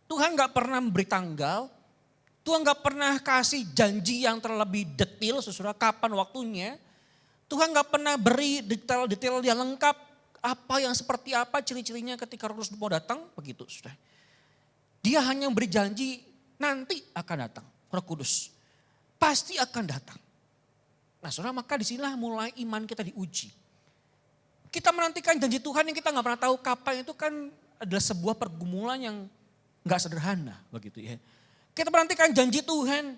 Tuhan gak pernah memberi tanggal, Tuhan gak pernah kasih janji yang terlebih detail sesuai kapan waktunya. Tuhan gak pernah beri detail-detail yang lengkap, apa yang seperti apa ciri-cirinya ketika Roh Kudus mau datang, begitu sudah. Dia hanya beri janji nanti akan datang Roh Kudus. Pasti akan datang. Nah saudara, maka disinilah mulai iman kita diuji. Kita menantikan janji Tuhan yang kita gak pernah tahu kapan, itu kan adalah sebuah pergumulan yang gak sederhana, begitu ya. Kita menantikan janji Tuhan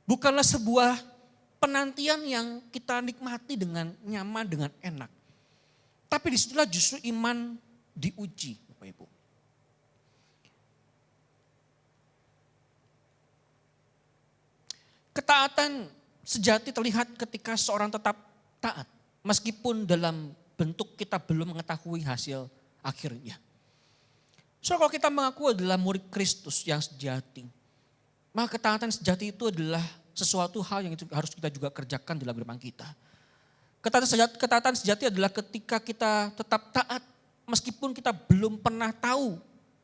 bukanlah sebuah penantian yang kita nikmati dengan nyaman, dengan enak. Tapi disitulah justru iman diuji, Bapak Ibu. Ketaatan sejati terlihat ketika seorang tetap taat. Meskipun dalam bentuk kita belum mengetahui hasil akhirnya. So kalau kita mengaku adalah murid Kristus yang sejati, maka ketaatan sejati itu adalah sesuatu hal yang harus kita juga kerjakan dalam kehidupan kita. Ketaatan sejati adalah ketika kita tetap taat meskipun kita belum pernah tahu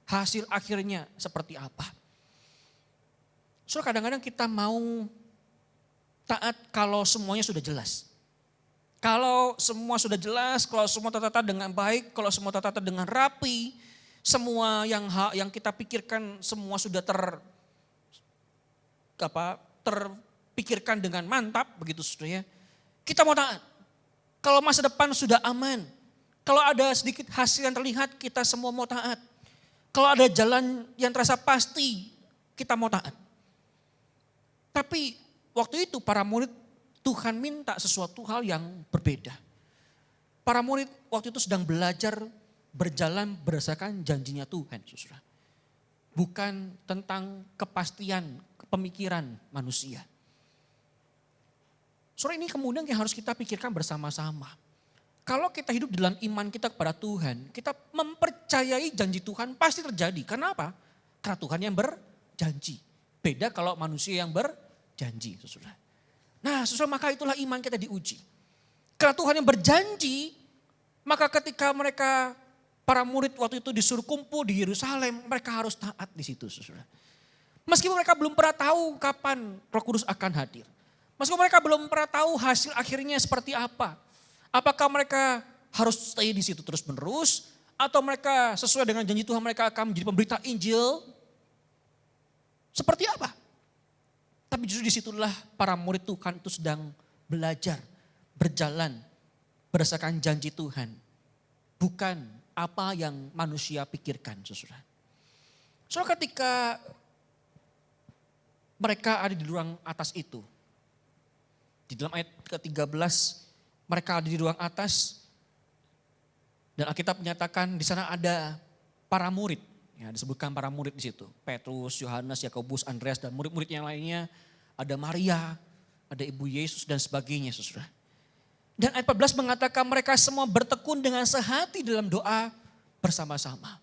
hasil akhirnya seperti apa. So kadang-kadang kita mau taat kalau semuanya sudah jelas. Kalau semua sudah jelas, kalau semua tertata dengan baik, kalau semua tertata dengan rapi, semua yang kita pikirkan semua sudah terpikirkan dengan mantap, begitu saudara ya. Kita mau taat. Kalau masa depan sudah aman, kalau ada sedikit hasil yang terlihat, kita semua mau taat. Kalau ada jalan yang terasa pasti, kita mau taat. Tapi waktu itu para murid Tuhan minta sesuatu hal yang berbeda. Para murid waktu itu sedang belajar berjalan berdasarkan janjinya Tuhan, saudara. Bukan tentang kepastian pemikiran manusia. Saudara, ini kemudian yang harus kita pikirkan bersama-sama. Kalau kita hidup dalam iman kita kepada Tuhan, kita mempercayai janji Tuhan pasti terjadi. Kenapa? Karena Tuhan yang berjanji. Beda kalau manusia yang berjanji, saudara. Nah, saudara, maka itulah iman kita diuji. Karena Tuhan yang berjanji, maka ketika para murid waktu itu disuruh kumpul di Yerusalem, mereka harus taat di situ, saudara. Meskipun mereka belum pernah tahu kapan Roh Kudus akan hadir. Meskipun mereka belum pernah tahu hasil akhirnya seperti apa. Apakah mereka harus stay di situ terus menerus, atau mereka sesuai dengan janji Tuhan mereka akan menjadi pemberita Injil? Seperti apa? Tapi justru disitulah para murid Tuhan itu sedang belajar, berjalan berdasarkan janji Tuhan. Bukan apa yang manusia pikirkan, saudara. So ketika mereka ada di ruang atas itu, di dalam ayat ke-13 mereka ada di ruang atas dan Alkitab menyatakan di sana ada para murid. Ya, disebutkan para murid di situ. Petrus, Yohanes, Yakobus, Andreas, dan murid-murid yang lainnya. Ada Maria, ada Ibu Yesus dan sebagainya, saudara. Dan ayat 14 mengatakan mereka semua bertekun dengan sehati dalam doa bersama-sama.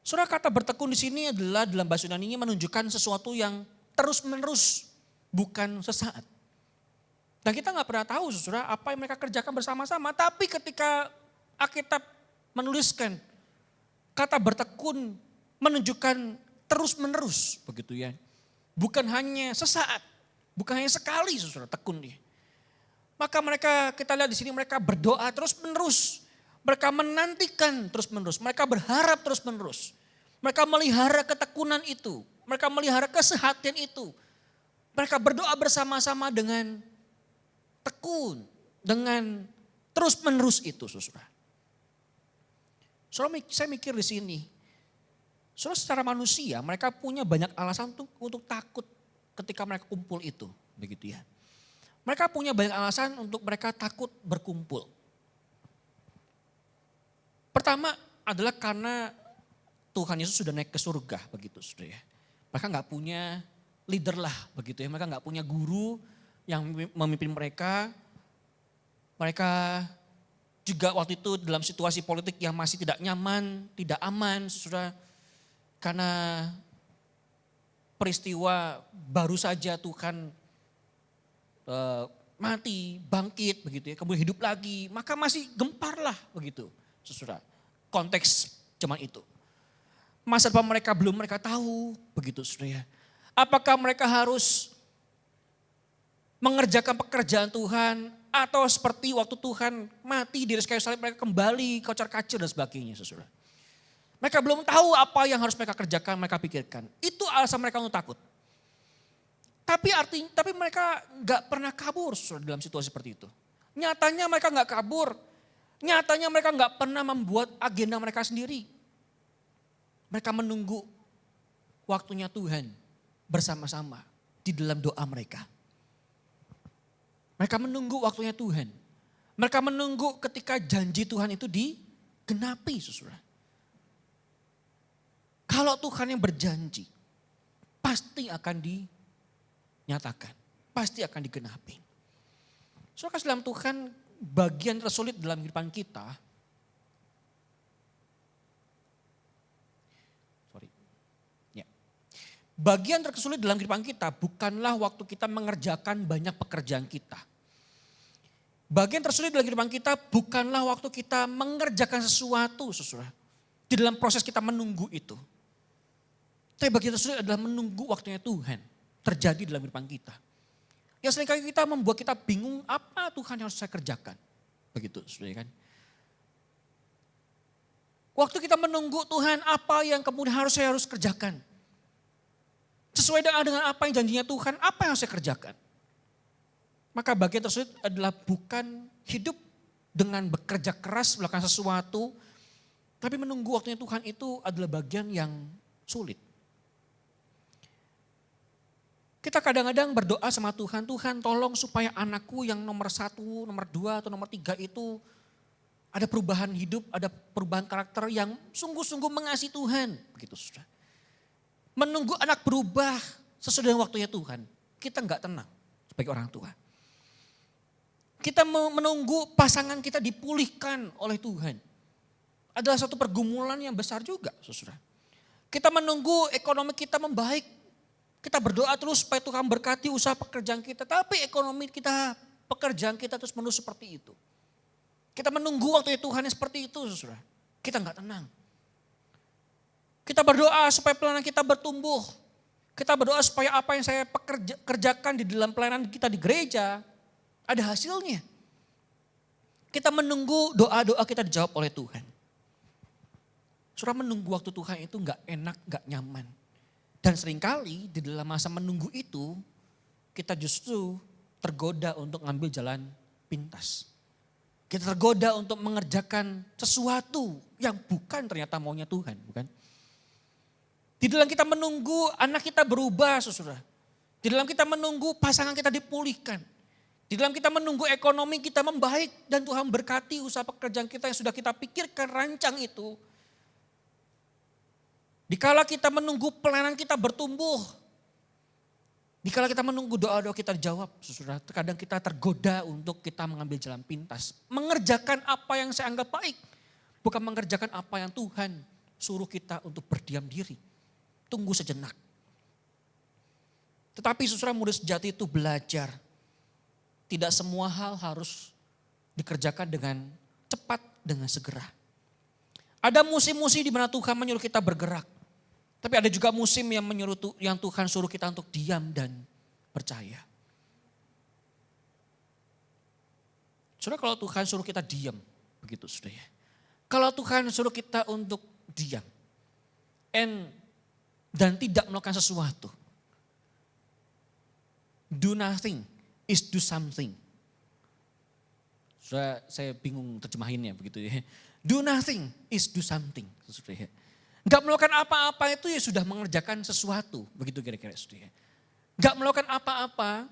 Saudara, kata bertekun di sini adalah dalam bahasa Yunani menunjukkan sesuatu yang terus-menerus, bukan sesaat. Dan kita nggak pernah tahu, saudara, apa yang mereka kerjakan bersama-sama. Tapi ketika Alkitab menuliskan kata bertekun menunjukkan terus-menerus, begitu ya. Bukan hanya sesaat, bukan hanya sekali, saudara, tekun dia. Maka mereka, kita lihat di sini mereka berdoa terus-menerus. Mereka menantikan terus-menerus, mereka berharap terus-menerus. Mereka melihara ketekunan itu, mereka melihara kesehatian itu. Mereka berdoa bersama-sama dengan tekun, dengan terus-menerus itu, saudara. Saudara, saya mikir di sini, saudara, secara manusia mereka punya banyak alasan untuk takut ketika mereka kumpul itu, begitu ya. Mereka punya banyak alasan untuk mereka takut berkumpul. Pertama adalah karena Tuhan Yesus sudah naik ke surga, begitu saudara ya. Mereka nggak punya leader lah, begitu ya. Mereka nggak punya guru yang memimpin mereka. Mereka juga waktu itu dalam situasi politik yang masih tidak nyaman, tidak aman, saudara. Karena peristiwa baru saja Tuhan mati, bangkit, begitu ya. Kemudian hidup lagi, maka masih gempar lah, begitu, saudara. Konteks zaman itu. Masa depan mereka belum mereka tahu, begitu saudara. Apakah mereka harus mengerjakan pekerjaan Tuhan atau seperti waktu Tuhan mati di kayu salib mereka kembali kocar-kacir dan sebagainya, saudara. Mereka belum tahu apa yang harus mereka kerjakan, mereka pikirkan. Itu alasan mereka untuk takut. Tapi mereka nggak pernah kabur, saudara, dalam situasi seperti itu. Nyatanya mereka nggak kabur. Nyatanya mereka nggak pernah membuat agenda mereka sendiri. Mereka menunggu waktunya Tuhan bersama-sama di dalam doa mereka. Mereka menunggu waktunya Tuhan. Mereka menunggu ketika janji Tuhan itu digenapi, saudara. Kalau Tuhan yang berjanji, pasti akan dinyatakan. Pasti akan digenapi. Saudara, dalam Tuhan, bagian tersulit dalam kehidupan kita, bagian tersulit dalam kehidupan kita bukanlah waktu kita mengerjakan banyak pekerjaan kita. Bagian tersulit dalam kehidupan kita bukanlah waktu kita mengerjakan sesuatu, saudara. Di dalam proses kita menunggu itu. Tapi bagian tersulit adalah menunggu waktunya Tuhan terjadi dalam kehidupan kita. Yang seringkali kita membuat kita bingung apa Tuhan yang harus saya kerjakan. Begitu, saudara kan. Waktu kita menunggu Tuhan apa yang kemudian saya harus kerjakan. Sesuai dengan apa yang janjinya Tuhan, apa yang saya kerjakan. Maka bagian tersebut adalah bukan hidup dengan bekerja keras melakukan sesuatu, tapi menunggu waktunya Tuhan itu adalah bagian yang sulit. Kita kadang-kadang berdoa sama Tuhan, Tuhan tolong supaya anakku yang nomor 1, nomor 2 atau nomor 3 itu ada perubahan hidup, ada perubahan karakter yang sungguh-sungguh mengasihi Tuhan. Begitu, saudara. Menunggu anak berubah sesuai dengan waktunya Tuhan. Kita enggak tenang sebagai orang tua. Kita menunggu pasangan kita dipulihkan oleh Tuhan. Adalah satu pergumulan yang besar juga, saudara. Kita menunggu ekonomi kita membaik. Kita berdoa terus supaya Tuhan berkati usaha pekerjaan kita. Tapi ekonomi kita, pekerjaan kita terus menerus seperti itu. Kita menunggu waktunya Tuhan yang seperti itu, saudara. Kita enggak tenang. Kita berdoa supaya pelayanan kita bertumbuh. Kita berdoa supaya apa yang saya kerjakan di dalam pelayanan kita di gereja, ada hasilnya. Kita menunggu doa-doa kita dijawab oleh Tuhan. Saudara, menunggu waktu Tuhan itu gak enak, gak nyaman. Dan seringkali di dalam masa menunggu itu, kita justru tergoda untuk ngambil jalan pintas. Kita tergoda untuk mengerjakan sesuatu yang bukan ternyata maunya Tuhan, bukan? Di dalam kita menunggu anak kita berubah, saudara. Di dalam kita menunggu pasangan kita dipulihkan. Di dalam kita menunggu ekonomi kita membaik dan Tuhan berkati usaha pekerjaan kita yang sudah kita pikirkan, rancang itu. Dikala kita menunggu pelayanan kita bertumbuh, dikala kita menunggu doa-doa kita dijawab, saudara, terkadang kita tergoda untuk kita mengambil jalan pintas. Mengerjakan apa yang saya anggap baik, bukan mengerjakan apa yang Tuhan suruh kita untuk berdiam diri. Tunggu sejenak. Tetapi saudara, murid sejati itu belajar. Tidak semua hal harus dikerjakan dengan cepat, dengan segera. Ada musim-musim di mana Tuhan menyuruh kita bergerak. Tapi ada juga musim yang Tuhan suruh kita untuk diam dan percaya. Saudara, kalau Tuhan suruh kita diam, begitu saudara ya. Kalau Tuhan suruh kita untuk diam dan tidak melakukan sesuatu, do nothing is do something. Saya bingung terjemahinnya begitu ya. Do nothing is do something. Saudara ya. Gak melakukan apa-apa itu ya sudah mengerjakan sesuatu. Begitu kira-kira saudara. Gak melakukan apa-apa,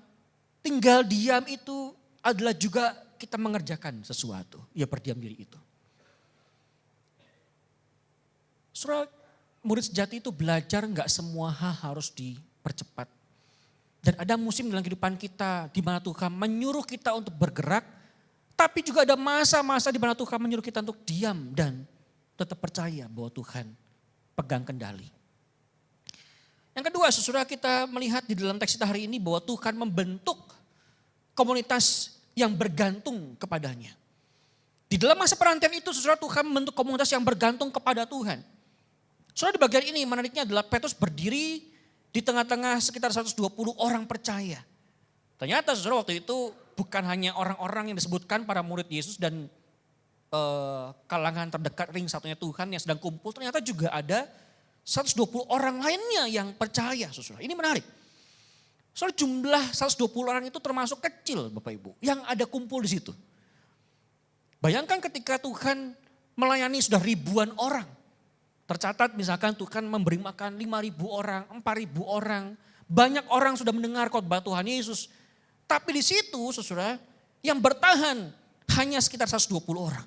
tinggal diam itu adalah juga kita mengerjakan sesuatu. Ya berdiam diri itu. Saudara, murid sejati itu belajar gak semua hal harus dipercepat. Dan ada musim dalam kehidupan kita di mana Tuhan menyuruh kita untuk bergerak. Tapi juga ada masa-masa di mana Tuhan menyuruh kita untuk diam dan tetap percaya bahwa Tuhan pegang kendali. Yang kedua, saudara, kita melihat di dalam teks kita hari ini bahwa Tuhan membentuk komunitas yang bergantung kepadanya. Di dalam masa perantaian itu, saudara, Tuhan membentuk komunitas yang bergantung kepada Tuhan. Saudara, di bagian ini menariknya adalah Petrus berdiri di tengah-tengah sekitar 120 orang percaya. Ternyata saudara, waktu itu bukan hanya orang-orang yang disebutkan para murid Yesus dan kalangan terdekat ring satunya Tuhan yang sedang kumpul, ternyata juga ada 120 orang lainnya yang percaya, saudara. Ini menarik. Soal jumlah 120 orang itu termasuk kecil, Bapak Ibu, yang ada kumpul di situ. Bayangkan ketika Tuhan melayani sudah ribuan orang. Tercatat misalkan Tuhan memberi makan 5.000 orang, 4.000 orang. Banyak orang sudah mendengar khotbah Tuhan Yesus. Tapi di situ, saudara, yang bertahan hanya sekitar 120 orang.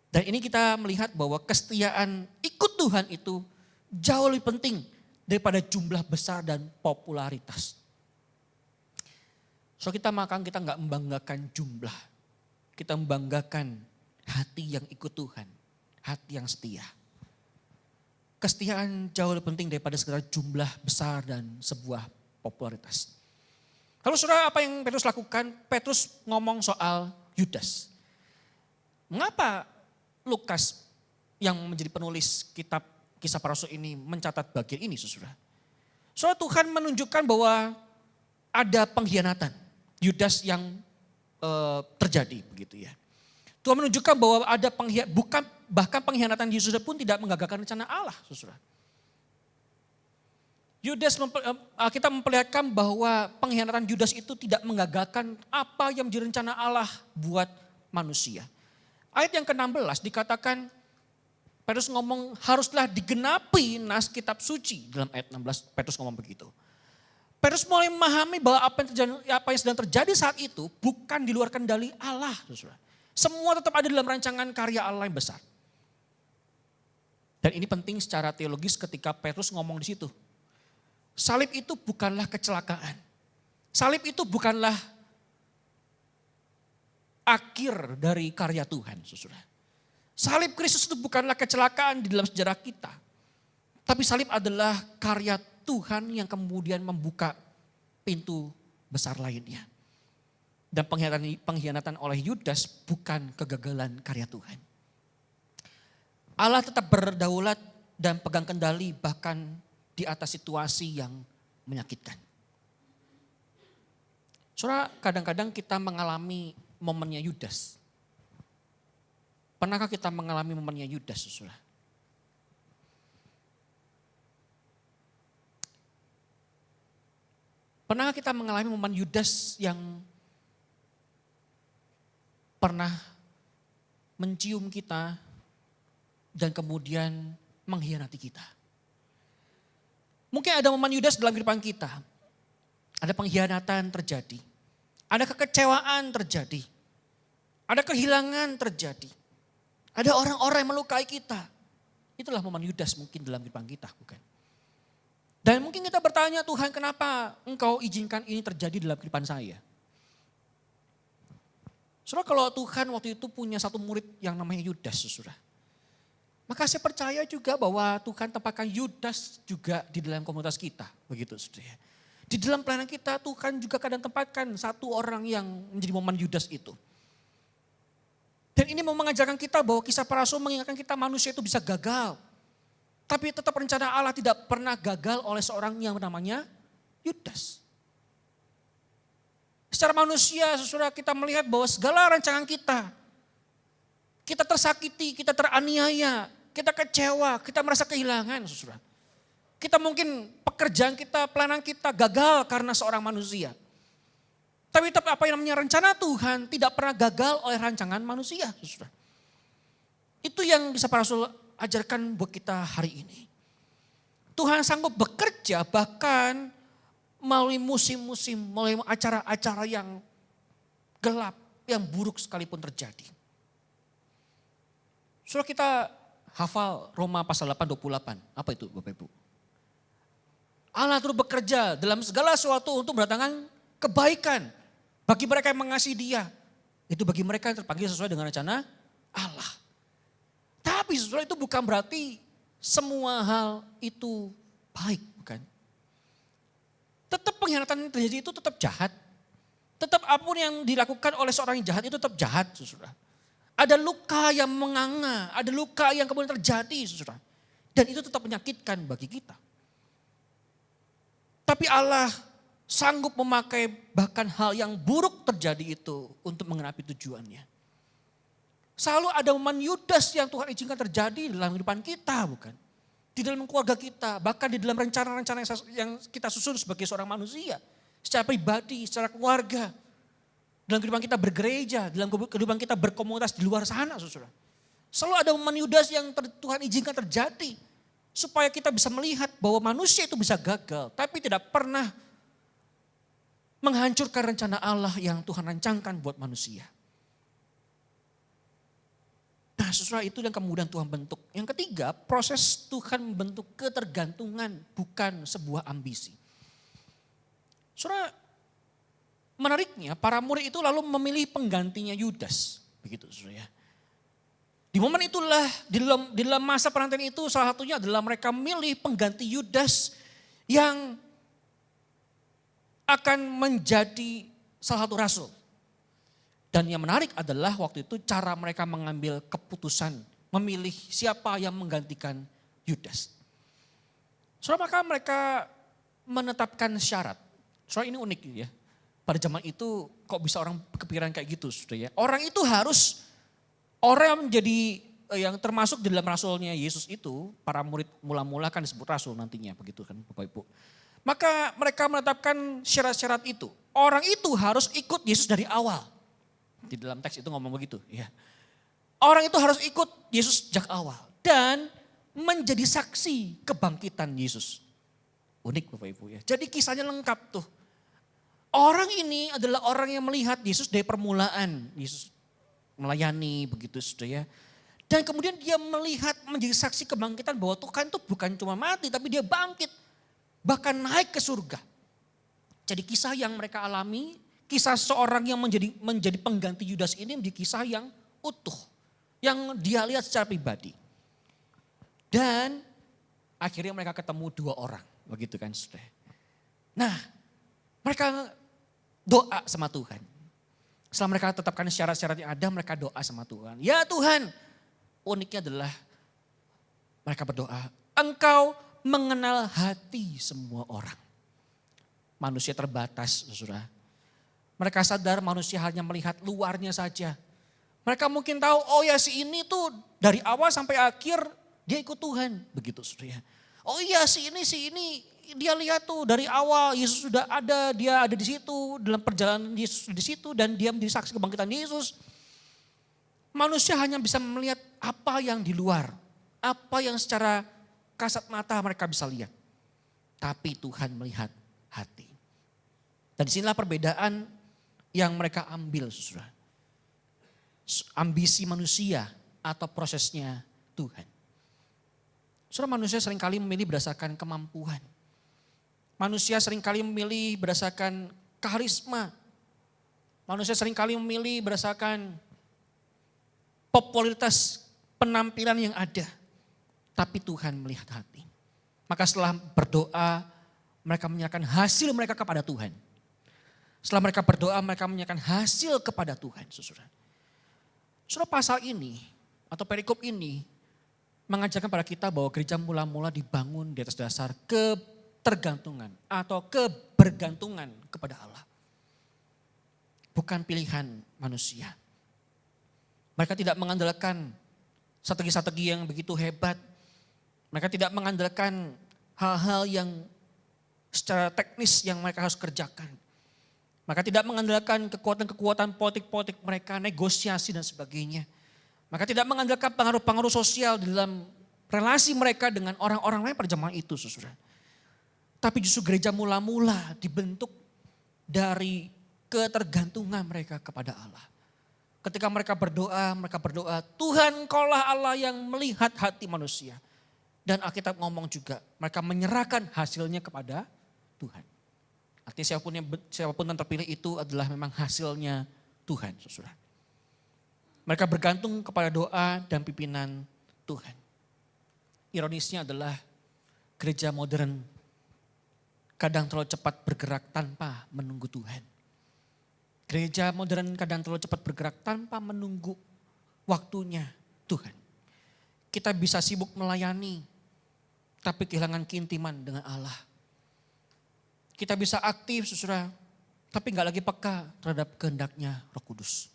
Dan ini kita melihat bahwa kesetiaan ikut Tuhan itu jauh lebih penting daripada jumlah besar dan popularitas. So kita nggak membanggakan jumlah. Kita membanggakan hati yang ikut Tuhan. Hati yang setia. Kesetiaan jauh lebih penting daripada sekedar jumlah besar dan sebuah popularitas. Lalu saudara, apa yang Petrus lakukan? Petrus ngomong soal Yudas. Mengapa Lukas yang menjadi penulis kitab Kisah Para Rasul ini mencatat bagian ini, saudara? Soalnya Tuhan menunjukkan bahwa ada pengkhianatan Yudas yang terjadi, begitu ya. Tuhan menunjukkan bahwa ada bahkan pengkhianatan Yesus pun tidak menggagalkan rencana Allah, saudara. Kita memperlihatkan bahwa pengkhianatan Yudas itu tidak menggagalkan apa yang menjadi rencana Allah buat manusia. Ayat yang ke-16 dikatakan, Petrus ngomong haruslah digenapi nas kitab suci. Dalam ayat 16 Petrus ngomong begitu. Petrus mulai memahami bahwa apa yang sedang terjadi saat itu bukan di luar kendali Allah. Saudara. Semua tetap ada dalam rancangan karya Allah yang besar. Dan ini penting secara teologis ketika Petrus ngomong di situ. Salib itu bukanlah kecelakaan. Salib itu bukanlah akhir dari karya Tuhan, saudara. Salib Kristus itu bukanlah kecelakaan di dalam sejarah kita. Tapi salib adalah karya Tuhan yang kemudian membuka pintu besar lainnya. Dan pengkhianatan oleh Yudas bukan kegagalan karya Tuhan. Allah tetap berdaulat dan pegang kendali bahkan di atas situasi yang menyakitkan. Saudara, kadang-kadang kita mengalami momennya Yudas. Pernahkah kita mengalami momennya Yudas, saudara? Pernahkah kita mengalami momen Yudas yang pernah mencium kita dan kemudian mengkhianati kita? Mungkin ada momen Yudas dalam kehidupan kita. Ada pengkhianatan terjadi. Ada kekecewaan terjadi. Ada kehilangan terjadi. Ada orang-orang yang melukai kita. Itulah momen Yudas mungkin dalam kehidupan kita, bukan? Dan mungkin kita bertanya, Tuhan kenapa Engkau izinkan ini terjadi dalam kehidupan saya? Saudara, kalau Tuhan waktu itu punya satu murid yang namanya Yudas, saudara. Maka saya percaya juga bahwa Tuhan tempatkan Yudas juga di dalam komunitas kita. Begitu saudara. Di dalam pelayanan kita Tuhan juga kadang tempatkan satu orang yang menjadi momen Yudas itu. Dan ini mau mengajarkan kita bahwa kisah para rasul mengingatkan kita manusia itu bisa gagal. Tapi tetap rencana Allah tidak pernah gagal oleh seorang yang namanya Yudas. Secara manusia, saudara, kita melihat bahwa segala rancangan kita tersakiti, kita teraniaya, kita kecewa, kita merasa kehilangan, saudara. Kita mungkin pekerjaan kita, pelayanan kita gagal karena seorang manusia. Tapi apa yang namanya rencana Tuhan tidak pernah gagal oleh rancangan manusia, saudara. Itu yang bisa para rasul ajarkan buat kita hari ini. Tuhan sanggup bekerja bahkan melalui musim-musim, melalui acara-acara yang gelap, yang buruk sekalipun terjadi. Saudara, kita hafal Roma pasal 8:28. Apa itu Bapak Ibu? Allah terus bekerja dalam segala sesuatu untuk mendatangkan kebaikan bagi mereka yang mengasihi Dia. Itu bagi mereka yang terpanggil sesuai dengan rencana Allah. Tapi saudara, itu bukan berarti semua hal itu baik, bukan? Tetap pengkhianatan yang terjadi itu tetap jahat. Tetap apapun yang dilakukan oleh seorang yang jahat itu tetap jahat, saudara. Ada luka yang menganga, ada luka yang kemudian terjadi, saudara. Dan itu tetap menyakitkan bagi kita. Tapi Allah sanggup memakai bahkan hal yang buruk terjadi itu untuk menggenapi tujuannya. Selalu ada momen Yudas yang Tuhan izinkan terjadi dalam kehidupan kita, bukan? Di dalam keluarga kita, bahkan di dalam rencana-rencana yang kita susun sebagai seorang manusia. Secara pribadi, secara keluarga. Dalam kehidupan kita bergereja, dalam kehidupan kita berkomunitas di luar sana, saudara. Selalu ada momen Yudas yang Tuhan izinkan terjadi. Supaya kita bisa melihat bahwa manusia itu bisa gagal, tapi tidak pernah menghancurkan rencana Allah yang Tuhan rancangkan buat manusia. Nah, saudara, itu yang kemudian Tuhan bentuk. Yang ketiga, proses Tuhan membentuk ketergantungan, bukan sebuah ambisi. Saudara, menariknya para murid itu lalu memilih penggantinya Yudas. Begitu, saudara ya. Di momen itulah, di dalam masa penantian itu salah satunya adalah mereka memilih pengganti Yudas yang akan menjadi salah satu rasul. Dan yang menarik adalah waktu itu cara mereka mengambil keputusan, memilih siapa yang menggantikan Yudas. Saudara, maka mereka menetapkan syarat. Saudara, ini unik ya. Pada zaman itu kok bisa orang kepikiran kayak gitu, saudara ya. Orang itu harus, orang yang menjadi yang termasuk di dalam rasulnya Yesus itu, para murid mula-mula kan disebut rasul nantinya, begitu kan Bapak Ibu. Maka mereka menetapkan syarat-syarat itu. Orang itu harus ikut Yesus dari awal. Di dalam teks itu ngomong begitu. Ya. Orang itu harus ikut Yesus sejak awal. Dan menjadi saksi kebangkitan Yesus. Unik Bapak Ibu ya. Jadi kisahnya lengkap tuh. Orang ini adalah orang yang melihat Yesus dari permulaan. Yesus melayani begitu saudara ya. Dan kemudian dia melihat menjadi saksi kebangkitan bahwa Tuhan itu bukan cuma mati tapi dia bangkit. Bahkan naik ke surga. Jadi kisah yang mereka alami, kisah seorang yang menjadi pengganti Yudas ini menjadi kisah yang utuh. Yang dia lihat secara pribadi. Dan akhirnya mereka ketemu dua orang. Begitu kan saudara. Nah, mereka doa sama Tuhan. Setelah mereka tetapkan syarat-syarat yang ada, mereka doa sama Tuhan. Ya Tuhan, uniknya adalah mereka berdoa, Engkau mengenal hati semua orang. Manusia terbatas, saudara. Mereka sadar manusia hanya melihat luarnya saja. Mereka mungkin tahu, oh ya si ini tuh dari awal sampai akhir dia ikut Tuhan. Begitu saudara. Oh iya si ini dia lihat tuh dari awal Yesus sudah ada, dia ada di situ, dalam perjalanan Yesus di situ dan dia menjadi saksi kebangkitan Yesus. Manusia hanya bisa melihat apa yang di luar, apa yang secara kasat mata mereka bisa lihat. Tapi Tuhan melihat hati. Dan disinilah perbedaan yang mereka ambil, saudara. Ambisi manusia atau prosesnya Tuhan. Saudara, manusia seringkali memilih berdasarkan kemampuan. Manusia seringkali memilih berdasarkan karisma. Manusia seringkali memilih berdasarkan popularitas penampilan yang ada. Tapi Tuhan melihat hati. Maka setelah berdoa, mereka menyerahkan hasil mereka kepada Tuhan. Setelah mereka berdoa, mereka menyerahkan hasil kepada Tuhan, saudara. Saudara, pasal ini atau perikop ini mengajarkan pada kita bahwa gereja mula-mula dibangun di atas dasar ketergantungan atau kebergantungan kepada Allah. Bukan pilihan manusia. Mereka tidak mengandalkan strategi-strategi yang begitu hebat. Mereka tidak mengandalkan hal-hal yang secara teknis yang mereka harus kerjakan. Mereka tidak mengandalkan kekuatan-kekuatan politik-politik mereka, negosiasi dan sebagainya. Mereka tidak mengandalkan pengaruh-pengaruh sosial di dalam relasi mereka dengan orang-orang lain pada zaman itu, saudara. Tapi justru gereja mula-mula dibentuk dari ketergantungan mereka kepada Allah. Ketika mereka berdoa, Tuhan Engkaulah Allah yang melihat hati manusia. Dan Alkitab ngomong juga, mereka menyerahkan hasilnya kepada Tuhan. Artinya siapapun yang terpilih itu adalah memang hasilnya Tuhan, saudara. Mereka bergantung kepada doa dan pimpinan Tuhan. Ironisnya adalah gereja modern kadang terlalu cepat bergerak tanpa menunggu Tuhan. Gereja modern kadang terlalu cepat bergerak tanpa menunggu waktunya Tuhan. Kita bisa sibuk melayani, tapi kehilangan keintiman dengan Allah. Kita bisa aktif, saudara, tapi gak lagi peka terhadap kehendaknya Roh Kudus.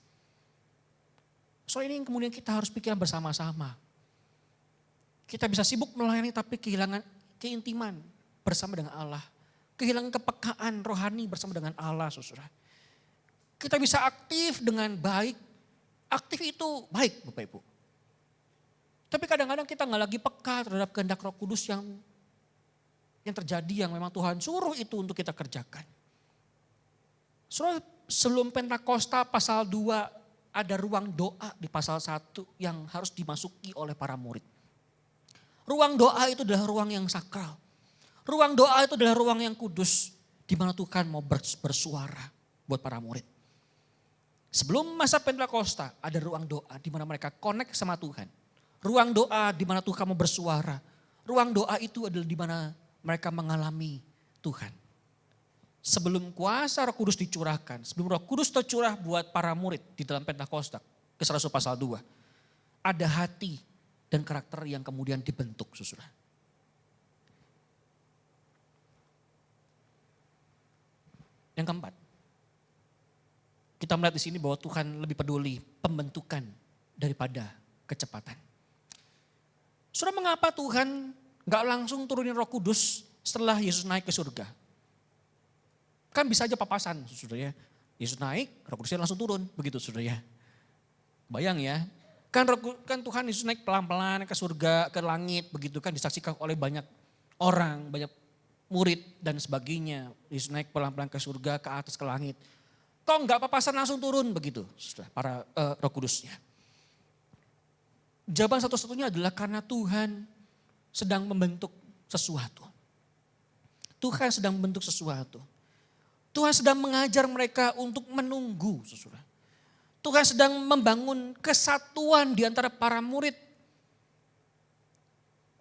Soal ini yang kemudian kita harus pikirkan bersama-sama. Kita bisa sibuk melayani tapi kehilangan keintiman bersama dengan Allah. Kehilangan kepekaan rohani bersama dengan Allah, saudara. Kita bisa aktif dengan baik. Aktif itu baik, Bapak Ibu. Tapi kadang-kadang kita gak lagi peka terhadap kehendak Roh Kudus yang terjadi, yang memang Tuhan suruh itu untuk kita kerjakan. Saudara, sebelum Pentakosta pasal 2 ada ruang doa di pasal 1 yang harus dimasuki oleh para murid. Ruang doa itu adalah ruang yang sakral. Ruang doa itu adalah ruang yang kudus di mana Tuhan mau bersuara buat para murid. Sebelum masa Pentakosta ada ruang doa di mana mereka connect sama Tuhan. Ruang doa di mana Tuhan mau bersuara. Ruang doa itu adalah di mana mereka mengalami Tuhan. Sebelum kuasa Roh Kudus dicurahkan, sebelum Roh Kudus tercurah buat para murid di dalam Pentakosta, Kisah Rasul pasal 2, ada hati dan karakter yang kemudian dibentuk, saudara. Yang keempat, kita melihat di sini bahwa Tuhan lebih peduli pembentukan daripada kecepatan. Saudara, mengapa Tuhan gak langsung turunin Roh Kudus setelah Yesus naik ke surga? Kan bisa aja papasan, saudara ya. Yesus naik, Roh Kudusnya langsung turun, begitu saudara ya. Bayang ya, kan Tuhan Yesus naik pelan-pelan ke surga, ke langit, begitu kan disaksikan oleh banyak orang, banyak murid dan sebagainya. Yesus naik pelan-pelan ke surga, ke atas, ke langit. Kok enggak papasan langsung turun begitu, saudara, para Roh Kudusnya. Jawaban satu-satunya adalah karena Tuhan sedang membentuk sesuatu. Tuhan sedang membentuk sesuatu. Tuhan sedang mengajar mereka untuk menunggu, saudara. Tuhan sedang membangun kesatuan di antara para murid.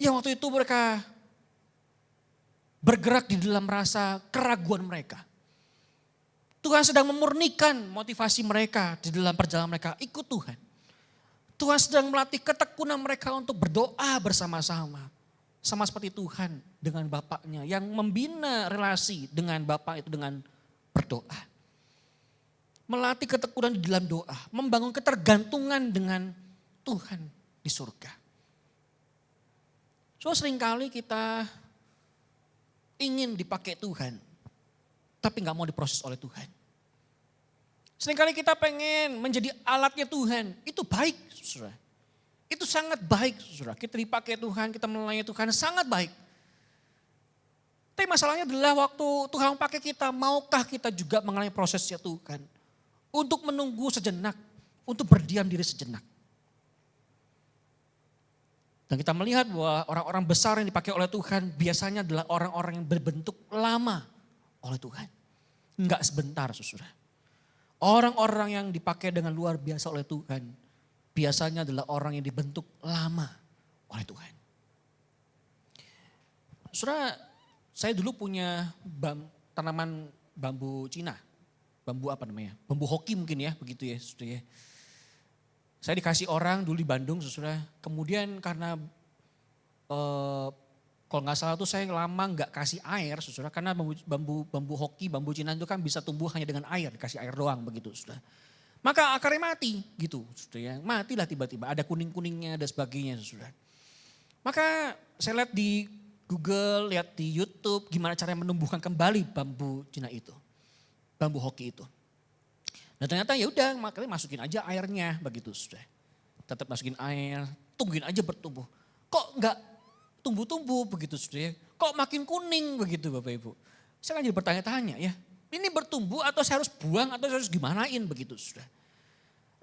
Yang waktu itu mereka bergerak di dalam rasa keraguan mereka. Tuhan sedang memurnikan motivasi mereka di dalam perjalanan mereka ikut Tuhan. Tuhan sedang melatih ketekunan mereka untuk berdoa bersama-sama. Sama seperti Tuhan dengan Bapaknya yang membina relasi dengan Bapak itu dengan berdoa. Melatih ketekunan di dalam doa. Membangun ketergantungan dengan Tuhan di surga. So seringkali kita ingin dipakai Tuhan. Tapi gak mau diproses oleh Tuhan. Seringkali kita pengen menjadi alatnya Tuhan. Itu baik, saudara. Itu sangat baik, saudara. Kita dipakai Tuhan, kita melayani Tuhan, sangat baik. Tapi masalahnya adalah waktu Tuhan pakai kita, maukah kita juga mengalami prosesnya Tuhan? Untuk menunggu sejenak, untuk berdiam diri sejenak. Dan kita melihat bahwa orang-orang besar yang dipakai oleh Tuhan biasanya adalah orang-orang yang berbentuk lama oleh Tuhan. Enggak sebentar, saudara. Orang-orang yang dipakai dengan luar biasa oleh Tuhan biasanya adalah orang yang dibentuk lama oleh Tuhan. Saudara, saya dulu punya tanaman bambu Cina. Bambu apa namanya? Bambu hoki mungkin ya, begitu ya, saudara ya. Saya dikasih orang dulu di Bandung, saudara. Kemudian karena kalau nggak salah tuh saya lama nggak kasih air, saudara. Karena bambu hoki, bambu Cina itu kan bisa tumbuh hanya dengan air, dikasih air doang begitu, saudara. Maka akarnya mati gitu, saudara ya. Matilah tiba-tiba, ada kuning-kuningnya dan sebagainya, saudara. Maka saya lihat di Google, lihat di YouTube gimana cara menumbuhkan kembali bambu Cina itu. Bambu hoki itu. Nah ternyata ya udah makanya masukin aja airnya begitu sudah. Tetap masukin air, tungguin aja bertumbuh. Kok enggak tumbuh-tumbuh begitu sudah ya. Kok makin kuning begitu Bapak Ibu. Saya kan jadi bertanya-tanya ya. Ini bertumbuh atau saya harus buang atau saya harus gimanain begitu sudah.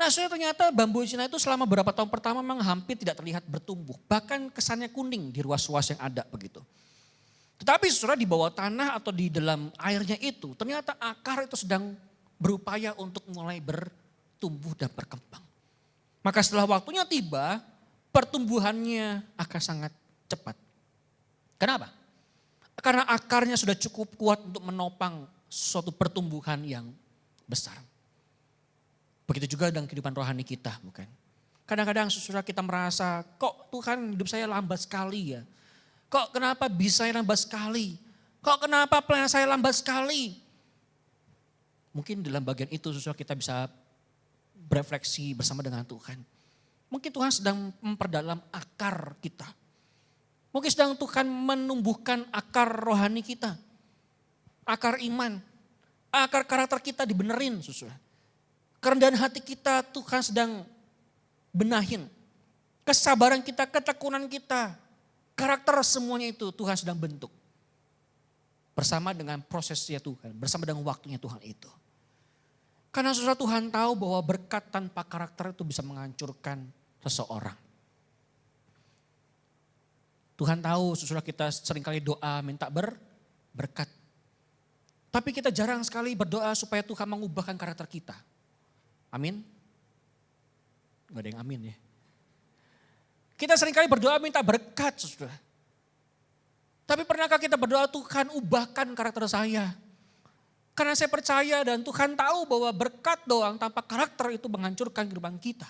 Nah sudah ternyata bambu Cina itu selama beberapa tahun pertama memang hampir tidak terlihat bertumbuh. Bahkan kesannya kuning di ruas-ruas yang ada begitu. Tetapi saudara di bawah tanah atau di dalam airnya itu ternyata akar itu sedang berupaya untuk mulai bertumbuh dan berkembang. Maka setelah waktunya tiba, pertumbuhannya akan sangat cepat. Kenapa? Karena akarnya sudah cukup kuat untuk menopang suatu pertumbuhan yang besar. Begitu juga dengan kehidupan rohani kita, bukan? Kadang-kadang saudara kita merasa, kok Tuhan hidup saya lambat sekali ya? Kok kenapa bisa saya lambat sekali? Kok kenapa pelayanan saya lambat sekali? Mungkin dalam bagian itu saudara kita bisa berefleksi bersama dengan Tuhan. Mungkin Tuhan sedang memperdalam akar kita. Mungkin sedang Tuhan menumbuhkan akar rohani kita. Akar iman. Akar karakter kita dibenerin saudara. Kerendahan hati kita Tuhan sedang benahin. Kesabaran kita, ketekunan kita. Karakter semuanya itu Tuhan sedang bentuk. Bersama dengan prosesnya Tuhan, bersama dengan waktunya Tuhan itu. Karena saudara Tuhan tahu bahwa berkat tanpa karakter itu bisa menghancurkan seseorang. Tuhan tahu saudara kita seringkali doa minta berkat. Tapi kita jarang sekali berdoa supaya Tuhan mengubahkan karakter kita. Amin? Gak ada yang amin ya. Kita seringkali berdoa minta berkat saudara. Tapi pernahkah kita berdoa Tuhan ubahkan karakter saya? Karena saya percaya dan Tuhan tahu bahwa berkat doang tanpa karakter itu menghancurkan kehidupan kita.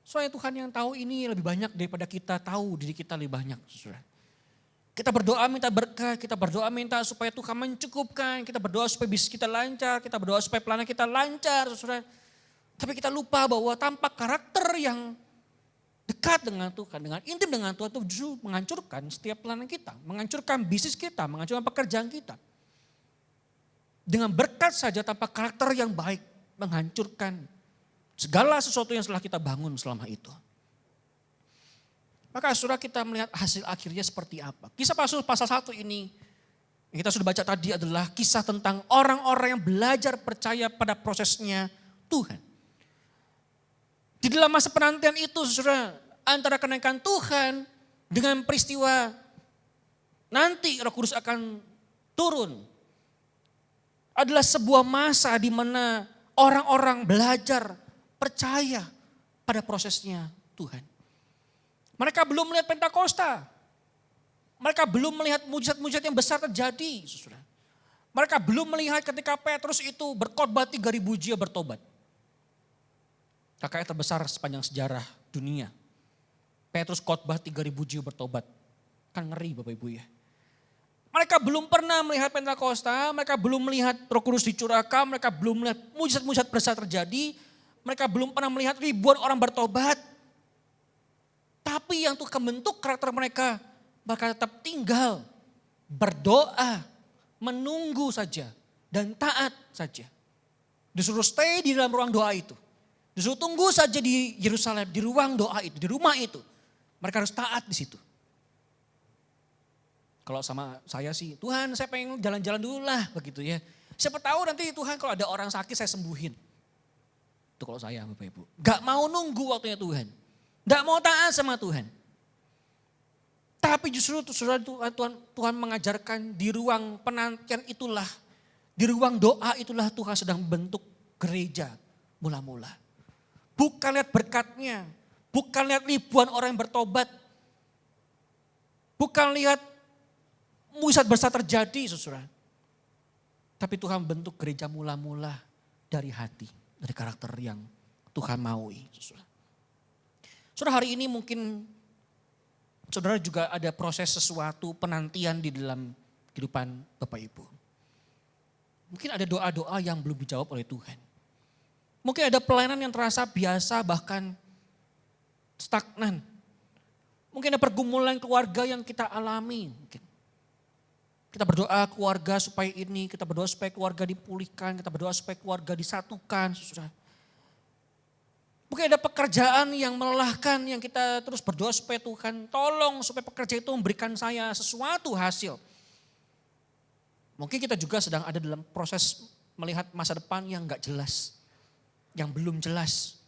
Soalnya Tuhan yang tahu ini lebih banyak daripada kita tahu diri kita lebih banyak. Saudara. Kita berdoa minta berkat, kita berdoa minta supaya Tuhan mencukupkan, kita berdoa supaya bisnis kita lancar, kita berdoa supaya pelayanan kita lancar. Saudara. Tapi kita lupa bahwa tanpa karakter yang dekat dengan Tuhan, dengan intim dengan Tuhan itu justru menghancurkan setiap pelayanan kita. Menghancurkan bisnis kita, menghancurkan pekerjaan kita. Dengan berkat saja tanpa karakter yang baik menghancurkan segala sesuatu yang telah kita bangun selama itu. Maka saudara kita melihat hasil akhirnya seperti apa. Kisah Rasul pasal 1 ini yang kita sudah baca tadi adalah kisah tentang orang-orang yang belajar percaya pada prosesnya Tuhan. Di dalam masa penantian itu saudara antara kenaikan Tuhan dengan peristiwa nanti Roh Kudus akan turun. Adalah sebuah masa di mana orang-orang belajar percaya pada prosesnya Tuhan. Mereka belum melihat Pentakosta. Mereka belum melihat mujizat-mujizat yang besar terjadi. Saudara. Mereka belum melihat ketika Petrus itu berkhotbah 3.000 jiwa bertobat. KKR terbesar sepanjang sejarah dunia. Petrus khotbah 3.000 jiwa bertobat. Kan ngeri Bapak Ibu ya. Mereka belum pernah melihat Pentakosta, mereka belum melihat Roh Kudus dicurahkan, mereka belum melihat mujizat-mujizat besar terjadi, mereka belum pernah melihat ribuan orang bertobat. Tapi yang Tuhan membentuk karakter mereka, mereka tetap tinggal, berdoa, menunggu saja, dan taat saja. Disuruh stay di dalam ruang doa itu. Disuruh tunggu saja di Yerusalem, di ruang doa itu, di rumah itu. Mereka harus taat di situ. Kalau sama saya sih, Tuhan saya pengen jalan-jalan dulu lah begitu ya. Siapa tahu nanti Tuhan kalau ada orang sakit saya sembuhin. Itu kalau saya Bapak Ibu. Gak mau nunggu waktunya Tuhan. Tidak mau taat sama Tuhan. Tapi justru Tuhan mengajarkan di ruang penantian itulah, di ruang doa itulah Tuhan sedang membentuk gereja mula-mula. Bukan lihat berkatnya, bukan lihat ribuan orang yang bertobat, bukan lihat mujizat besar terjadi, saudara. Tapi Tuhan bentuk gereja mula-mula dari hati, dari karakter yang Tuhan maui, saudara. Saudara, hari ini mungkin saudara juga ada proses sesuatu penantian di dalam kehidupan Bapak Ibu. Mungkin ada doa-doa yang belum dijawab oleh Tuhan. Mungkin ada pelayanan yang terasa biasa bahkan stagnan. Mungkin ada pergumulan keluarga yang kita alami. Kita berdoa keluarga supaya ini, kita berdoa supaya keluarga dipulihkan, kita berdoa supaya keluarga disatukan. Saudara. Mungkin ada pekerjaan yang melelahkan yang kita terus berdoa supaya Tuhan tolong supaya pekerjaan itu memberikan saya sesuatu hasil. Mungkin kita juga sedang ada dalam proses melihat masa depan yang gak jelas, yang belum jelas.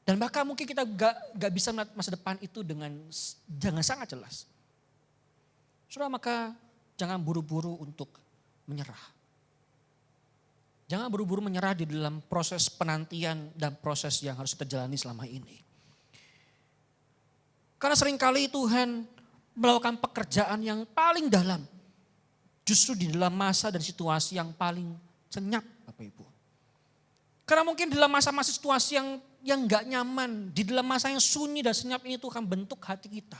Dan bahkan mungkin kita gak bisa melihat masa depan itu dengan sangat jelas. Saudara, maka jangan buru-buru untuk menyerah. Jangan buru-buru menyerah di dalam proses penantian dan proses yang harus kita jalani selama ini. Karena seringkali Tuhan melakukan pekerjaan yang paling dalam. Justru di dalam masa dan situasi yang paling senyap, Bapak Ibu. Karena mungkin dalam masa-masa situasi yang gak nyaman, di dalam masa yang sunyi dan senyap ini Tuhan bentuk hati kita.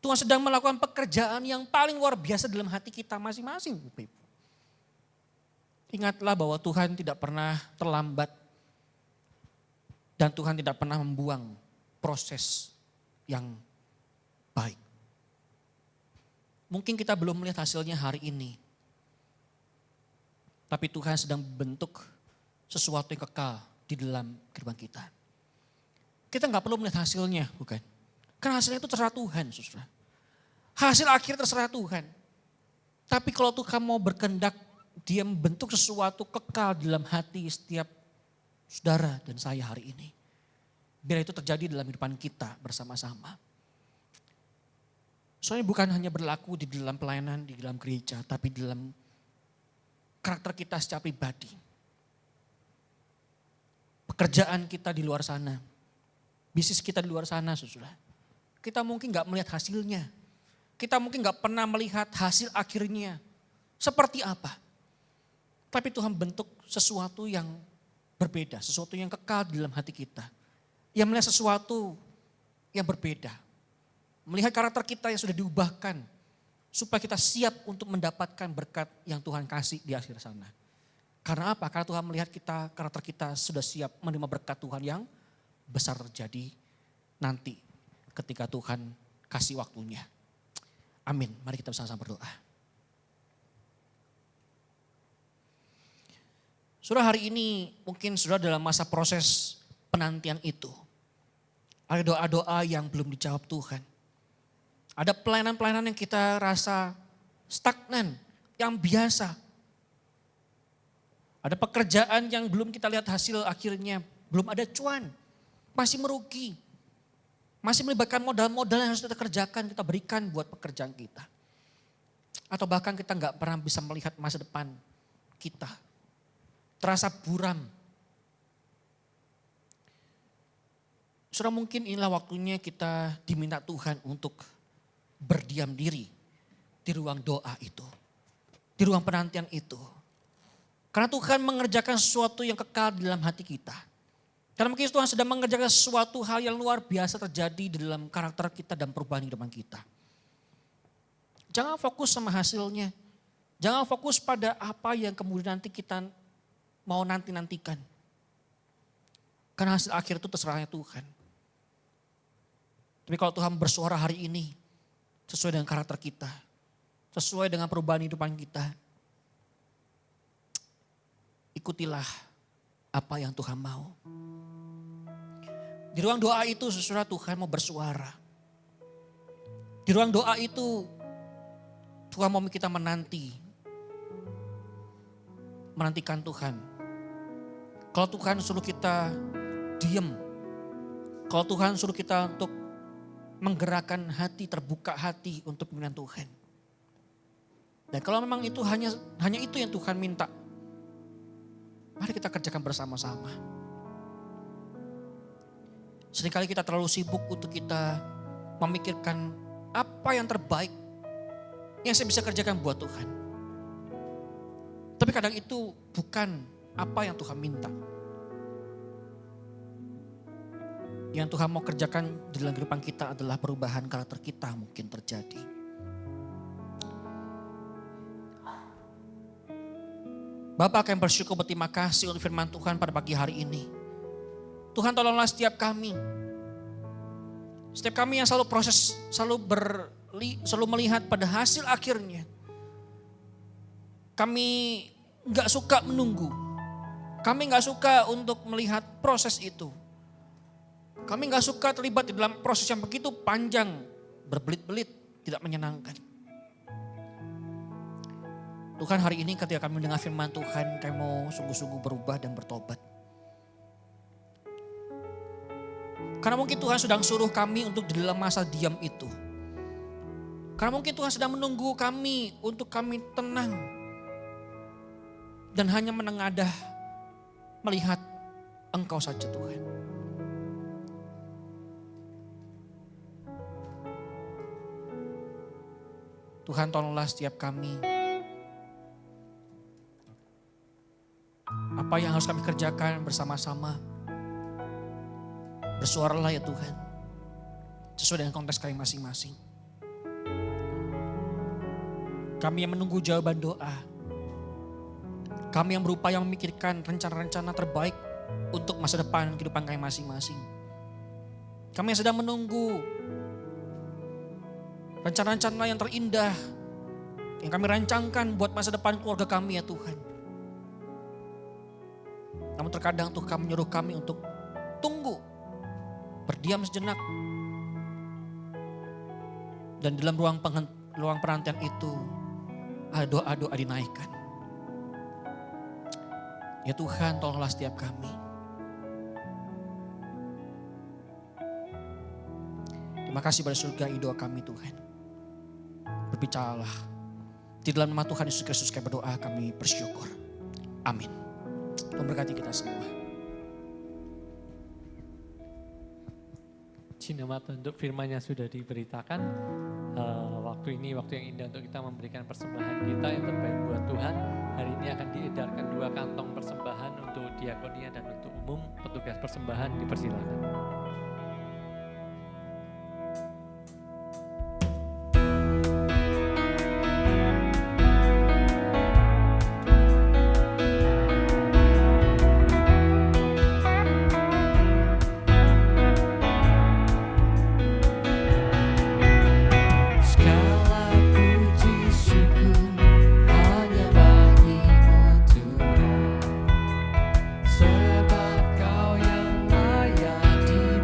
Tuhan sedang melakukan pekerjaan yang paling luar biasa dalam hati kita masing-masing. Ingatlah bahwa Tuhan tidak pernah terlambat. Dan Tuhan tidak pernah membuang proses yang baik. Mungkin kita belum melihat hasilnya hari ini. Tapi Tuhan sedang membentuk sesuatu yang kekal di dalam kehidupan kita. Kita gak perlu melihat hasilnya, bukan? Karena hasilnya itu terserah Tuhan, saudara. Hasil akhir terserah Tuhan. Tapi kalau Tuhan mau berkehendak, dia membentuk sesuatu kekal dalam hati setiap saudara dan saya hari ini. Biar itu terjadi dalam kehidupan kita bersama-sama. Soalnya bukan hanya berlaku di dalam pelayanan, di dalam gereja, tapi di dalam karakter kita secara pribadi. Pekerjaan kita di luar sana, bisnis kita di luar sana, saudara. Kita mungkin gak melihat hasilnya. Kita mungkin gak pernah melihat hasil akhirnya. Seperti apa. Tapi Tuhan bentuk sesuatu yang berbeda. Sesuatu yang kekal di dalam hati kita. Yang melihat sesuatu yang berbeda. Melihat karakter kita yang sudah diubahkan. Supaya kita siap untuk mendapatkan berkat yang Tuhan kasih di akhir sana. Karena apa? Karena Tuhan melihat kita, karakter kita sudah siap menerima berkat Tuhan yang besar terjadi nanti. Ketika Tuhan kasih waktunya. Amin. Mari kita bersama-sama berdoa. Saudara, hari ini mungkin saudara dalam masa proses penantian itu. Ada doa-doa yang belum dijawab Tuhan. Ada pelayanan-pelayanan yang kita rasa stagnan, yang biasa. Ada pekerjaan yang belum kita lihat hasil akhirnya, belum ada cuan, masih merugi. Masih melibatkan modal-modal yang harus kita kerjakan, kita berikan buat pekerjaan kita. Atau bahkan kita gak pernah bisa melihat masa depan kita. Terasa buram. Saudara, mungkin inilah waktunya kita diminta Tuhan untuk berdiam diri di ruang doa itu. Di ruang penantian itu. Karena Tuhan mengerjakan sesuatu yang kekal di dalam hati kita. Karena mungkin Tuhan sedang mengerjakan sesuatu hal yang luar biasa terjadi di dalam karakter kita dan perubahan kehidupan kita. Jangan fokus sama hasilnya. Jangan fokus pada apa yang kemudian nanti kita mau nanti-nantikan. Karena hasil akhir itu terserahnya Tuhan. Tapi kalau Tuhan bersuara hari ini, sesuai dengan karakter kita, sesuai dengan perubahan kehidupan kita, ikutilah apa yang Tuhan mau. Di ruang doa itu saudara, Tuhan mau bersuara. Di ruang doa itu Tuhan mau kita menantikan Tuhan. Kalau Tuhan suruh kita diem, Kalau Tuhan suruh kita untuk menggerakkan hati, terbuka hati untuk pimpinan Tuhan. Dan kalau memang itu hanya itu yang Tuhan minta, mari kita kerjakan bersama-sama. Seringkali kita terlalu sibuk untuk kita memikirkan apa yang terbaik yang saya bisa kerjakan buat Tuhan. Tapi kadang itu bukan apa yang Tuhan minta. Yang Tuhan mau kerjakan di dalam kehidupan kita adalah perubahan karakter kita mungkin terjadi. Bapak kami bersyukur berterima kasih untuk firman Tuhan pada pagi hari ini. Tuhan tolonglah setiap kami. Setiap kami yang selalu proses, selalu melihat pada hasil akhirnya. Kami gak suka menunggu. Kami gak suka untuk melihat proses itu. Kami gak suka terlibat di dalam proses yang begitu panjang, berbelit-belit, tidak menyenangkan. Tuhan hari ini ketika kami mendengar firman Tuhan, kami mau sungguh-sungguh berubah dan bertobat. Karena mungkin Tuhan sedang suruh kami untuk di dalam masa diam itu. Karena mungkin Tuhan sedang menunggu kami untuk kami tenang. Dan hanya menengadah melihat Engkau saja Tuhan. Tuhan tolonglah setiap kami. Apa yang harus kami kerjakan bersama-sama. Bersuaralah ya Tuhan. Sesuai dengan konteks kami masing-masing. Kami yang menunggu jawaban doa. Kami yang berupaya memikirkan rencana-rencana terbaik untuk masa depan kehidupan kami masing-masing. Kami yang sedang menunggu rencana-rencana yang terindah yang kami rancangkan buat masa depan keluarga kami ya Tuhan. Namun terkadang Tuhan menyuruh kami untuk tunggu, berdiam sejenak. Dan dalam ruang penantian itu ada doa-doa dinaikkan. Ya Tuhan, tolonglah setiap kami. Terima kasih pada surga doa kami Tuhan. Berbicaralah. Di dalam nama Tuhan Yesus Kristus kami berdoa, kami bersyukur. Amin. Tuhan berkati kita semua. Jemaat, untuk firman yang sudah diberitakan, waktu ini waktu yang indah untuk kita memberikan persembahan kita yang terbaik buat Tuhan. Hari ini akan diedarkan 2 kantong persembahan untuk diakonia dan untuk umum. Petugas persembahan dipersilakan. Sebab Kau yang layak di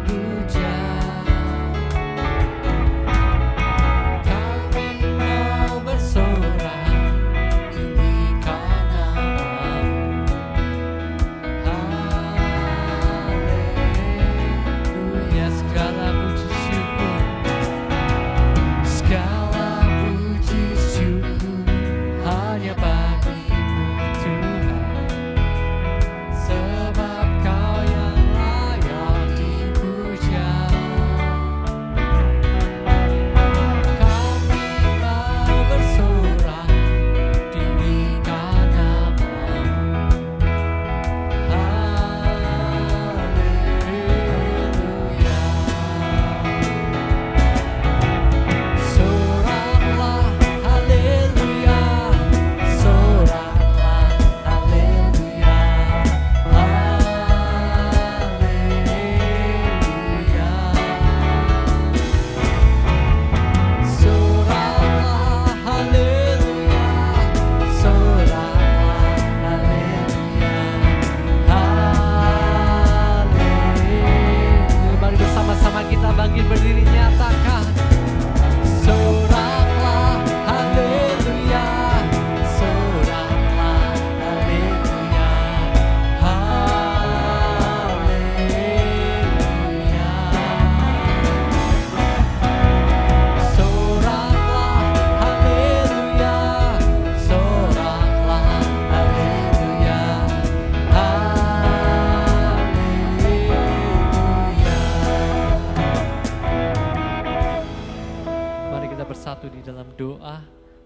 dalam doa.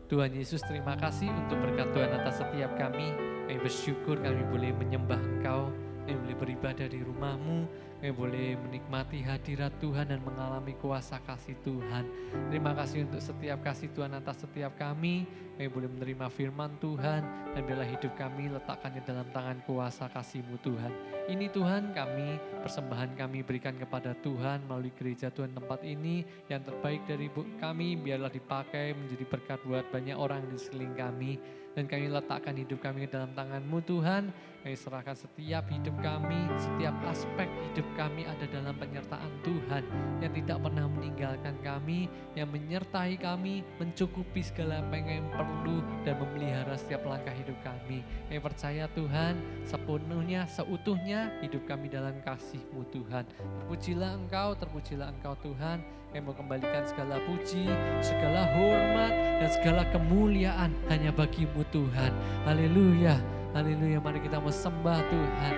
Tuhan Yesus, terima kasih untuk berkat Tuhan atas setiap kami. Kami bersyukur kami boleh menyembah Engkau, kami boleh beribadah di rumah-Mu, kami boleh menikmati hadirat Tuhan dan mengalami kuasa kasih Tuhan. Terima kasih untuk setiap kasih Tuhan atas setiap kami boleh menerima firman Tuhan, dan biarlah hidup kami letakkannya dalam tangan kuasa kasih-Mu Tuhan. Ini Tuhan kami, persembahan kami berikan kepada Tuhan melalui gereja Tuhan tempat ini. Yang terbaik dari kami biarlah dipakai menjadi berkat buat banyak orang di sekeliling kami. Dan kami letakkan hidup kami dalam tangan-Mu Tuhan. Kami serahkan setiap hidup kami, setiap aspek hidup kami ada dalam penyertaan Tuhan. Yang tidak pernah meninggalkan kami, yang menyertai kami, mencukupi segala apa yang kami perlu dan memelihara setiap langkah hidup kami. Kami percaya Tuhan sepenuhnya, seutuhnya hidup kami dalam kasih-Mu Tuhan. Terpujilah Engkau Tuhan. Kami mau kembalikan segala puji, segala hormat, dan segala kemuliaan hanya bagi-Mu Tuhan. Haleluya, haleluya. Mari kita mau sembah Tuhan.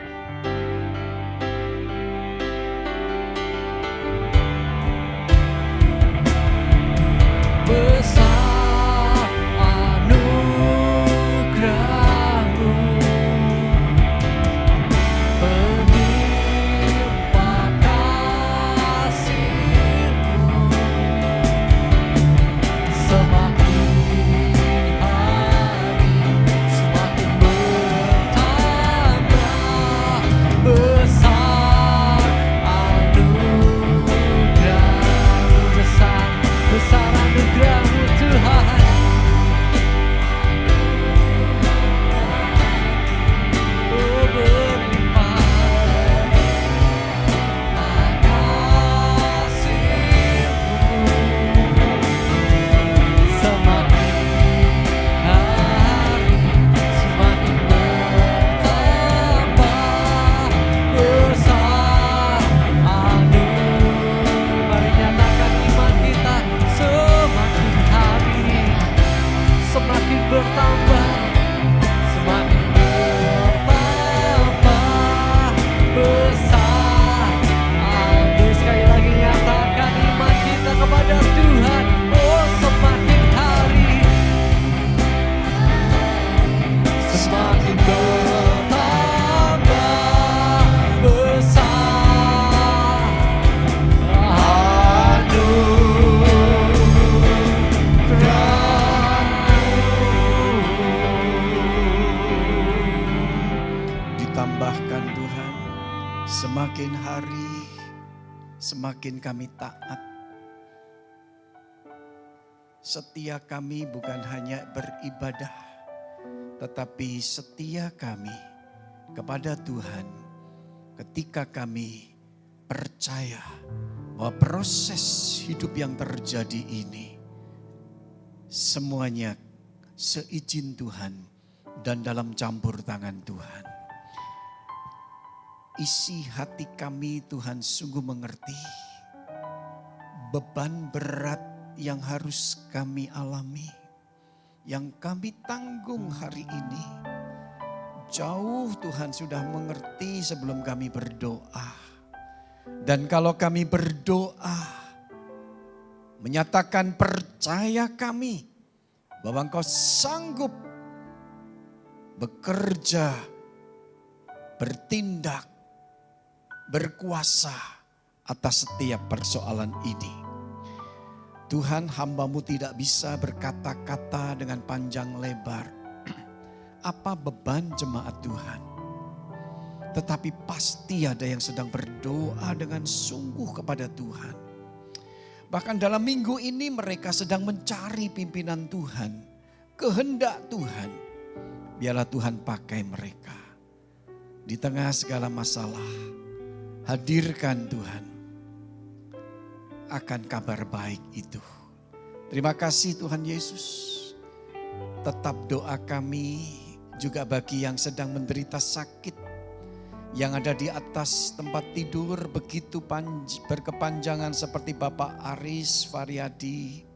Besar anugerah-Mu, berlimpah kasih-Mu, semakin hari semakin bertambah. Besar anugerah-Mu, besar anugerah-Mu Tuhan. Oh, berlimpah kasih-Mu, semakin hari semakin bertambah. Besar anugerah. Mari nyatakan iman kita, semakin hari semakin bertambah, semakin bertambah. Besar anugerah. Sekali lagi nyatakan iman kita kepada Tuhan. Oh, semakin hari semakin bertambah. Besar Ditambahkan Tuhan, semakin hari semakin kami taat. Setia kami bukan hanya beribadah, tetapi setia kami kepada Tuhan ketika kami percaya bahwa proses hidup yang terjadi ini semuanya seizin Tuhan dan dalam campur tangan Tuhan. Isi hati kami Tuhan sungguh mengerti beban berat yang harus kami alami, yang kami tanggung hari ini. Jauh Tuhan sudah mengerti sebelum kami berdoa. Dan kalau kami berdoa, menyatakan percaya kami bahwa Engkau sanggup bekerja, bertindak, berkuasa atas setiap persoalan ini. Tuhan, hamba-Mu tidak bisa berkata-kata dengan panjang lebar apa beban jemaat Tuhan. Tetapi pasti ada yang sedang berdoa dengan sungguh kepada Tuhan. Bahkan dalam minggu ini mereka sedang mencari pimpinan Tuhan, kehendak Tuhan. Biarlah Tuhan pakai mereka. Di tengah segala masalah, hadirkan Tuhan akan kabar baik itu. Terima kasih Tuhan Yesus. Tetap doa kami juga bagi yang sedang menderita sakit, yang ada di atas tempat tidur begitu berkepanjangan seperti Bapak Aris Variadi.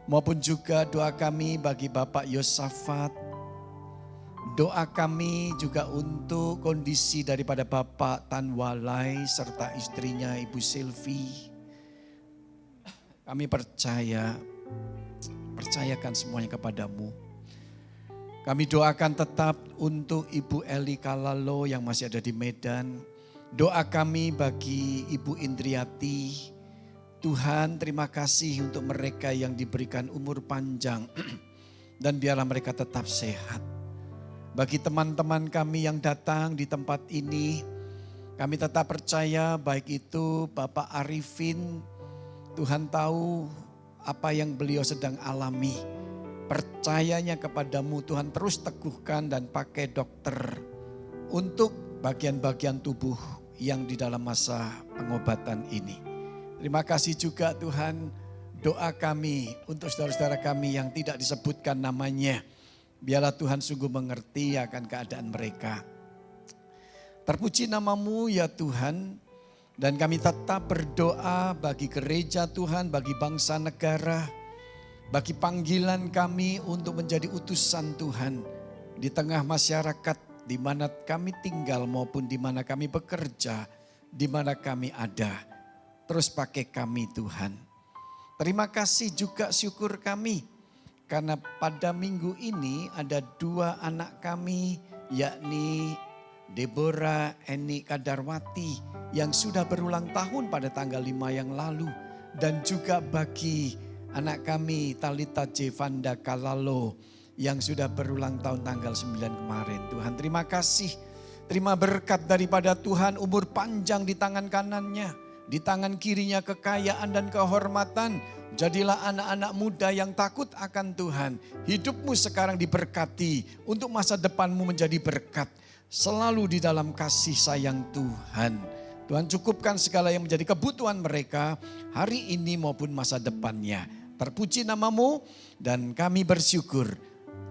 Maupun juga doa kami bagi Bapak Yosafat. Doa kami juga untuk kondisi daripada Bapak Tanwalai serta istrinya Ibu Silvi. Kami percaya percayakan semuanya kepadamu. Kami doakan tetap untuk Ibu Eli Kalalo yang masih ada di Medan. Doa kami bagi Ibu Indriati. Tuhan, terima kasih untuk mereka yang diberikan umur panjang dan biarlah mereka tetap sehat. Bagi teman-teman kami yang datang di tempat ini, kami tetap percaya baik itu Bapak Arifin, Tuhan tahu apa yang beliau sedang alami. Percayanya kepadamu Tuhan terus teguhkan dan pakai dokter untuk bagian-bagian tubuh yang di dalam masa pengobatan ini. Terima kasih juga Tuhan, doa kami untuk saudara-saudara kami yang tidak disebutkan namanya. Biarlah Tuhan sungguh mengerti akan keadaan mereka. Terpuji namamu ya Tuhan, dan kami tetap berdoa bagi gereja Tuhan, bagi bangsa negara, bagi panggilan kami untuk menjadi utusan Tuhan di tengah masyarakat di mana kami tinggal maupun di mana kami bekerja, di mana kami ada. Terus pakai kami Tuhan. Terima kasih juga syukur kami karena pada minggu ini ada 2 anak kami yakni Deborah Eni Kadarwati yang sudah berulang tahun pada tanggal 5 yang lalu. Dan juga bagi anak kami Talita Jevanda Kalalo yang sudah berulang tahun tanggal 9 kemarin. Tuhan terima kasih. Terima berkat daripada Tuhan, umur panjang di tangan kanannya. Di tangan kirinya kekayaan dan kehormatan. Jadilah anak-anak muda yang takut akan Tuhan. Hidupmu sekarang diberkati. Untuk masa depanmu menjadi berkat. Selalu di dalam kasih sayang Tuhan. Tuhan cukupkan segala yang menjadi kebutuhan mereka hari ini maupun masa depannya. Terpuji namamu dan kami bersyukur.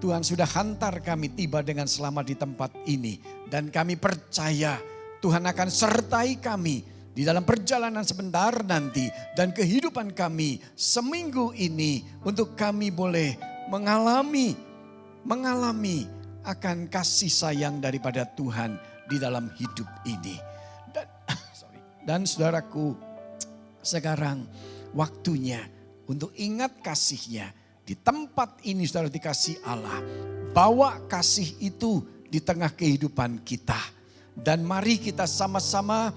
Tuhan sudah hantar kami tiba dengan selamat di tempat ini. Dan kami percaya Tuhan akan sertai kami di dalam perjalanan sebentar nanti. Dan kehidupan kami seminggu ini untuk kami boleh mengalami akan kasih sayang daripada Tuhan di dalam hidup ini. Dan saudaraku, sekarang waktunya untuk ingat kasihnya. Di tempat ini saudara dikasih Allah. Bawa kasih itu di tengah kehidupan kita. Dan mari kita sama-sama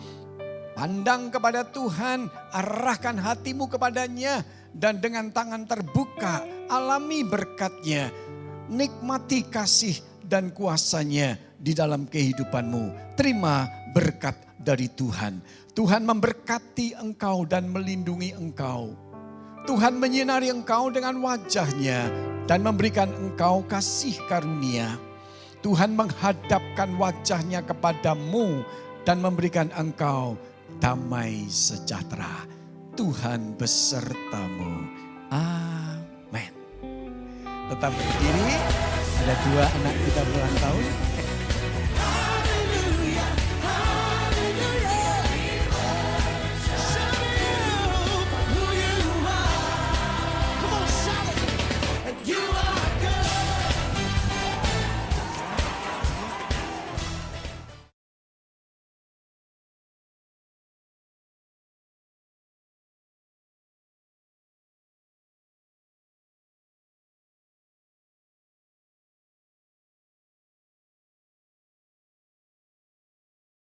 pandang kepada Tuhan, arahkan hatimu kepadanya. Dan dengan tangan terbuka, alami berkatnya. Nikmati kasih dan kuasanya di dalam kehidupanmu. Terima berkat dari Tuhan. Tuhan memberkati engkau dan melindungi engkau. Tuhan menyinari engkau dengan wajahnya dan memberikan engkau kasih karunia. Tuhan menghadapkan wajahnya kepadamu dan memberikan engkau damai sejahtera. Tuhan besertamu. Amin. Tetap berdiri, ada 2 anak kita berulang tahun.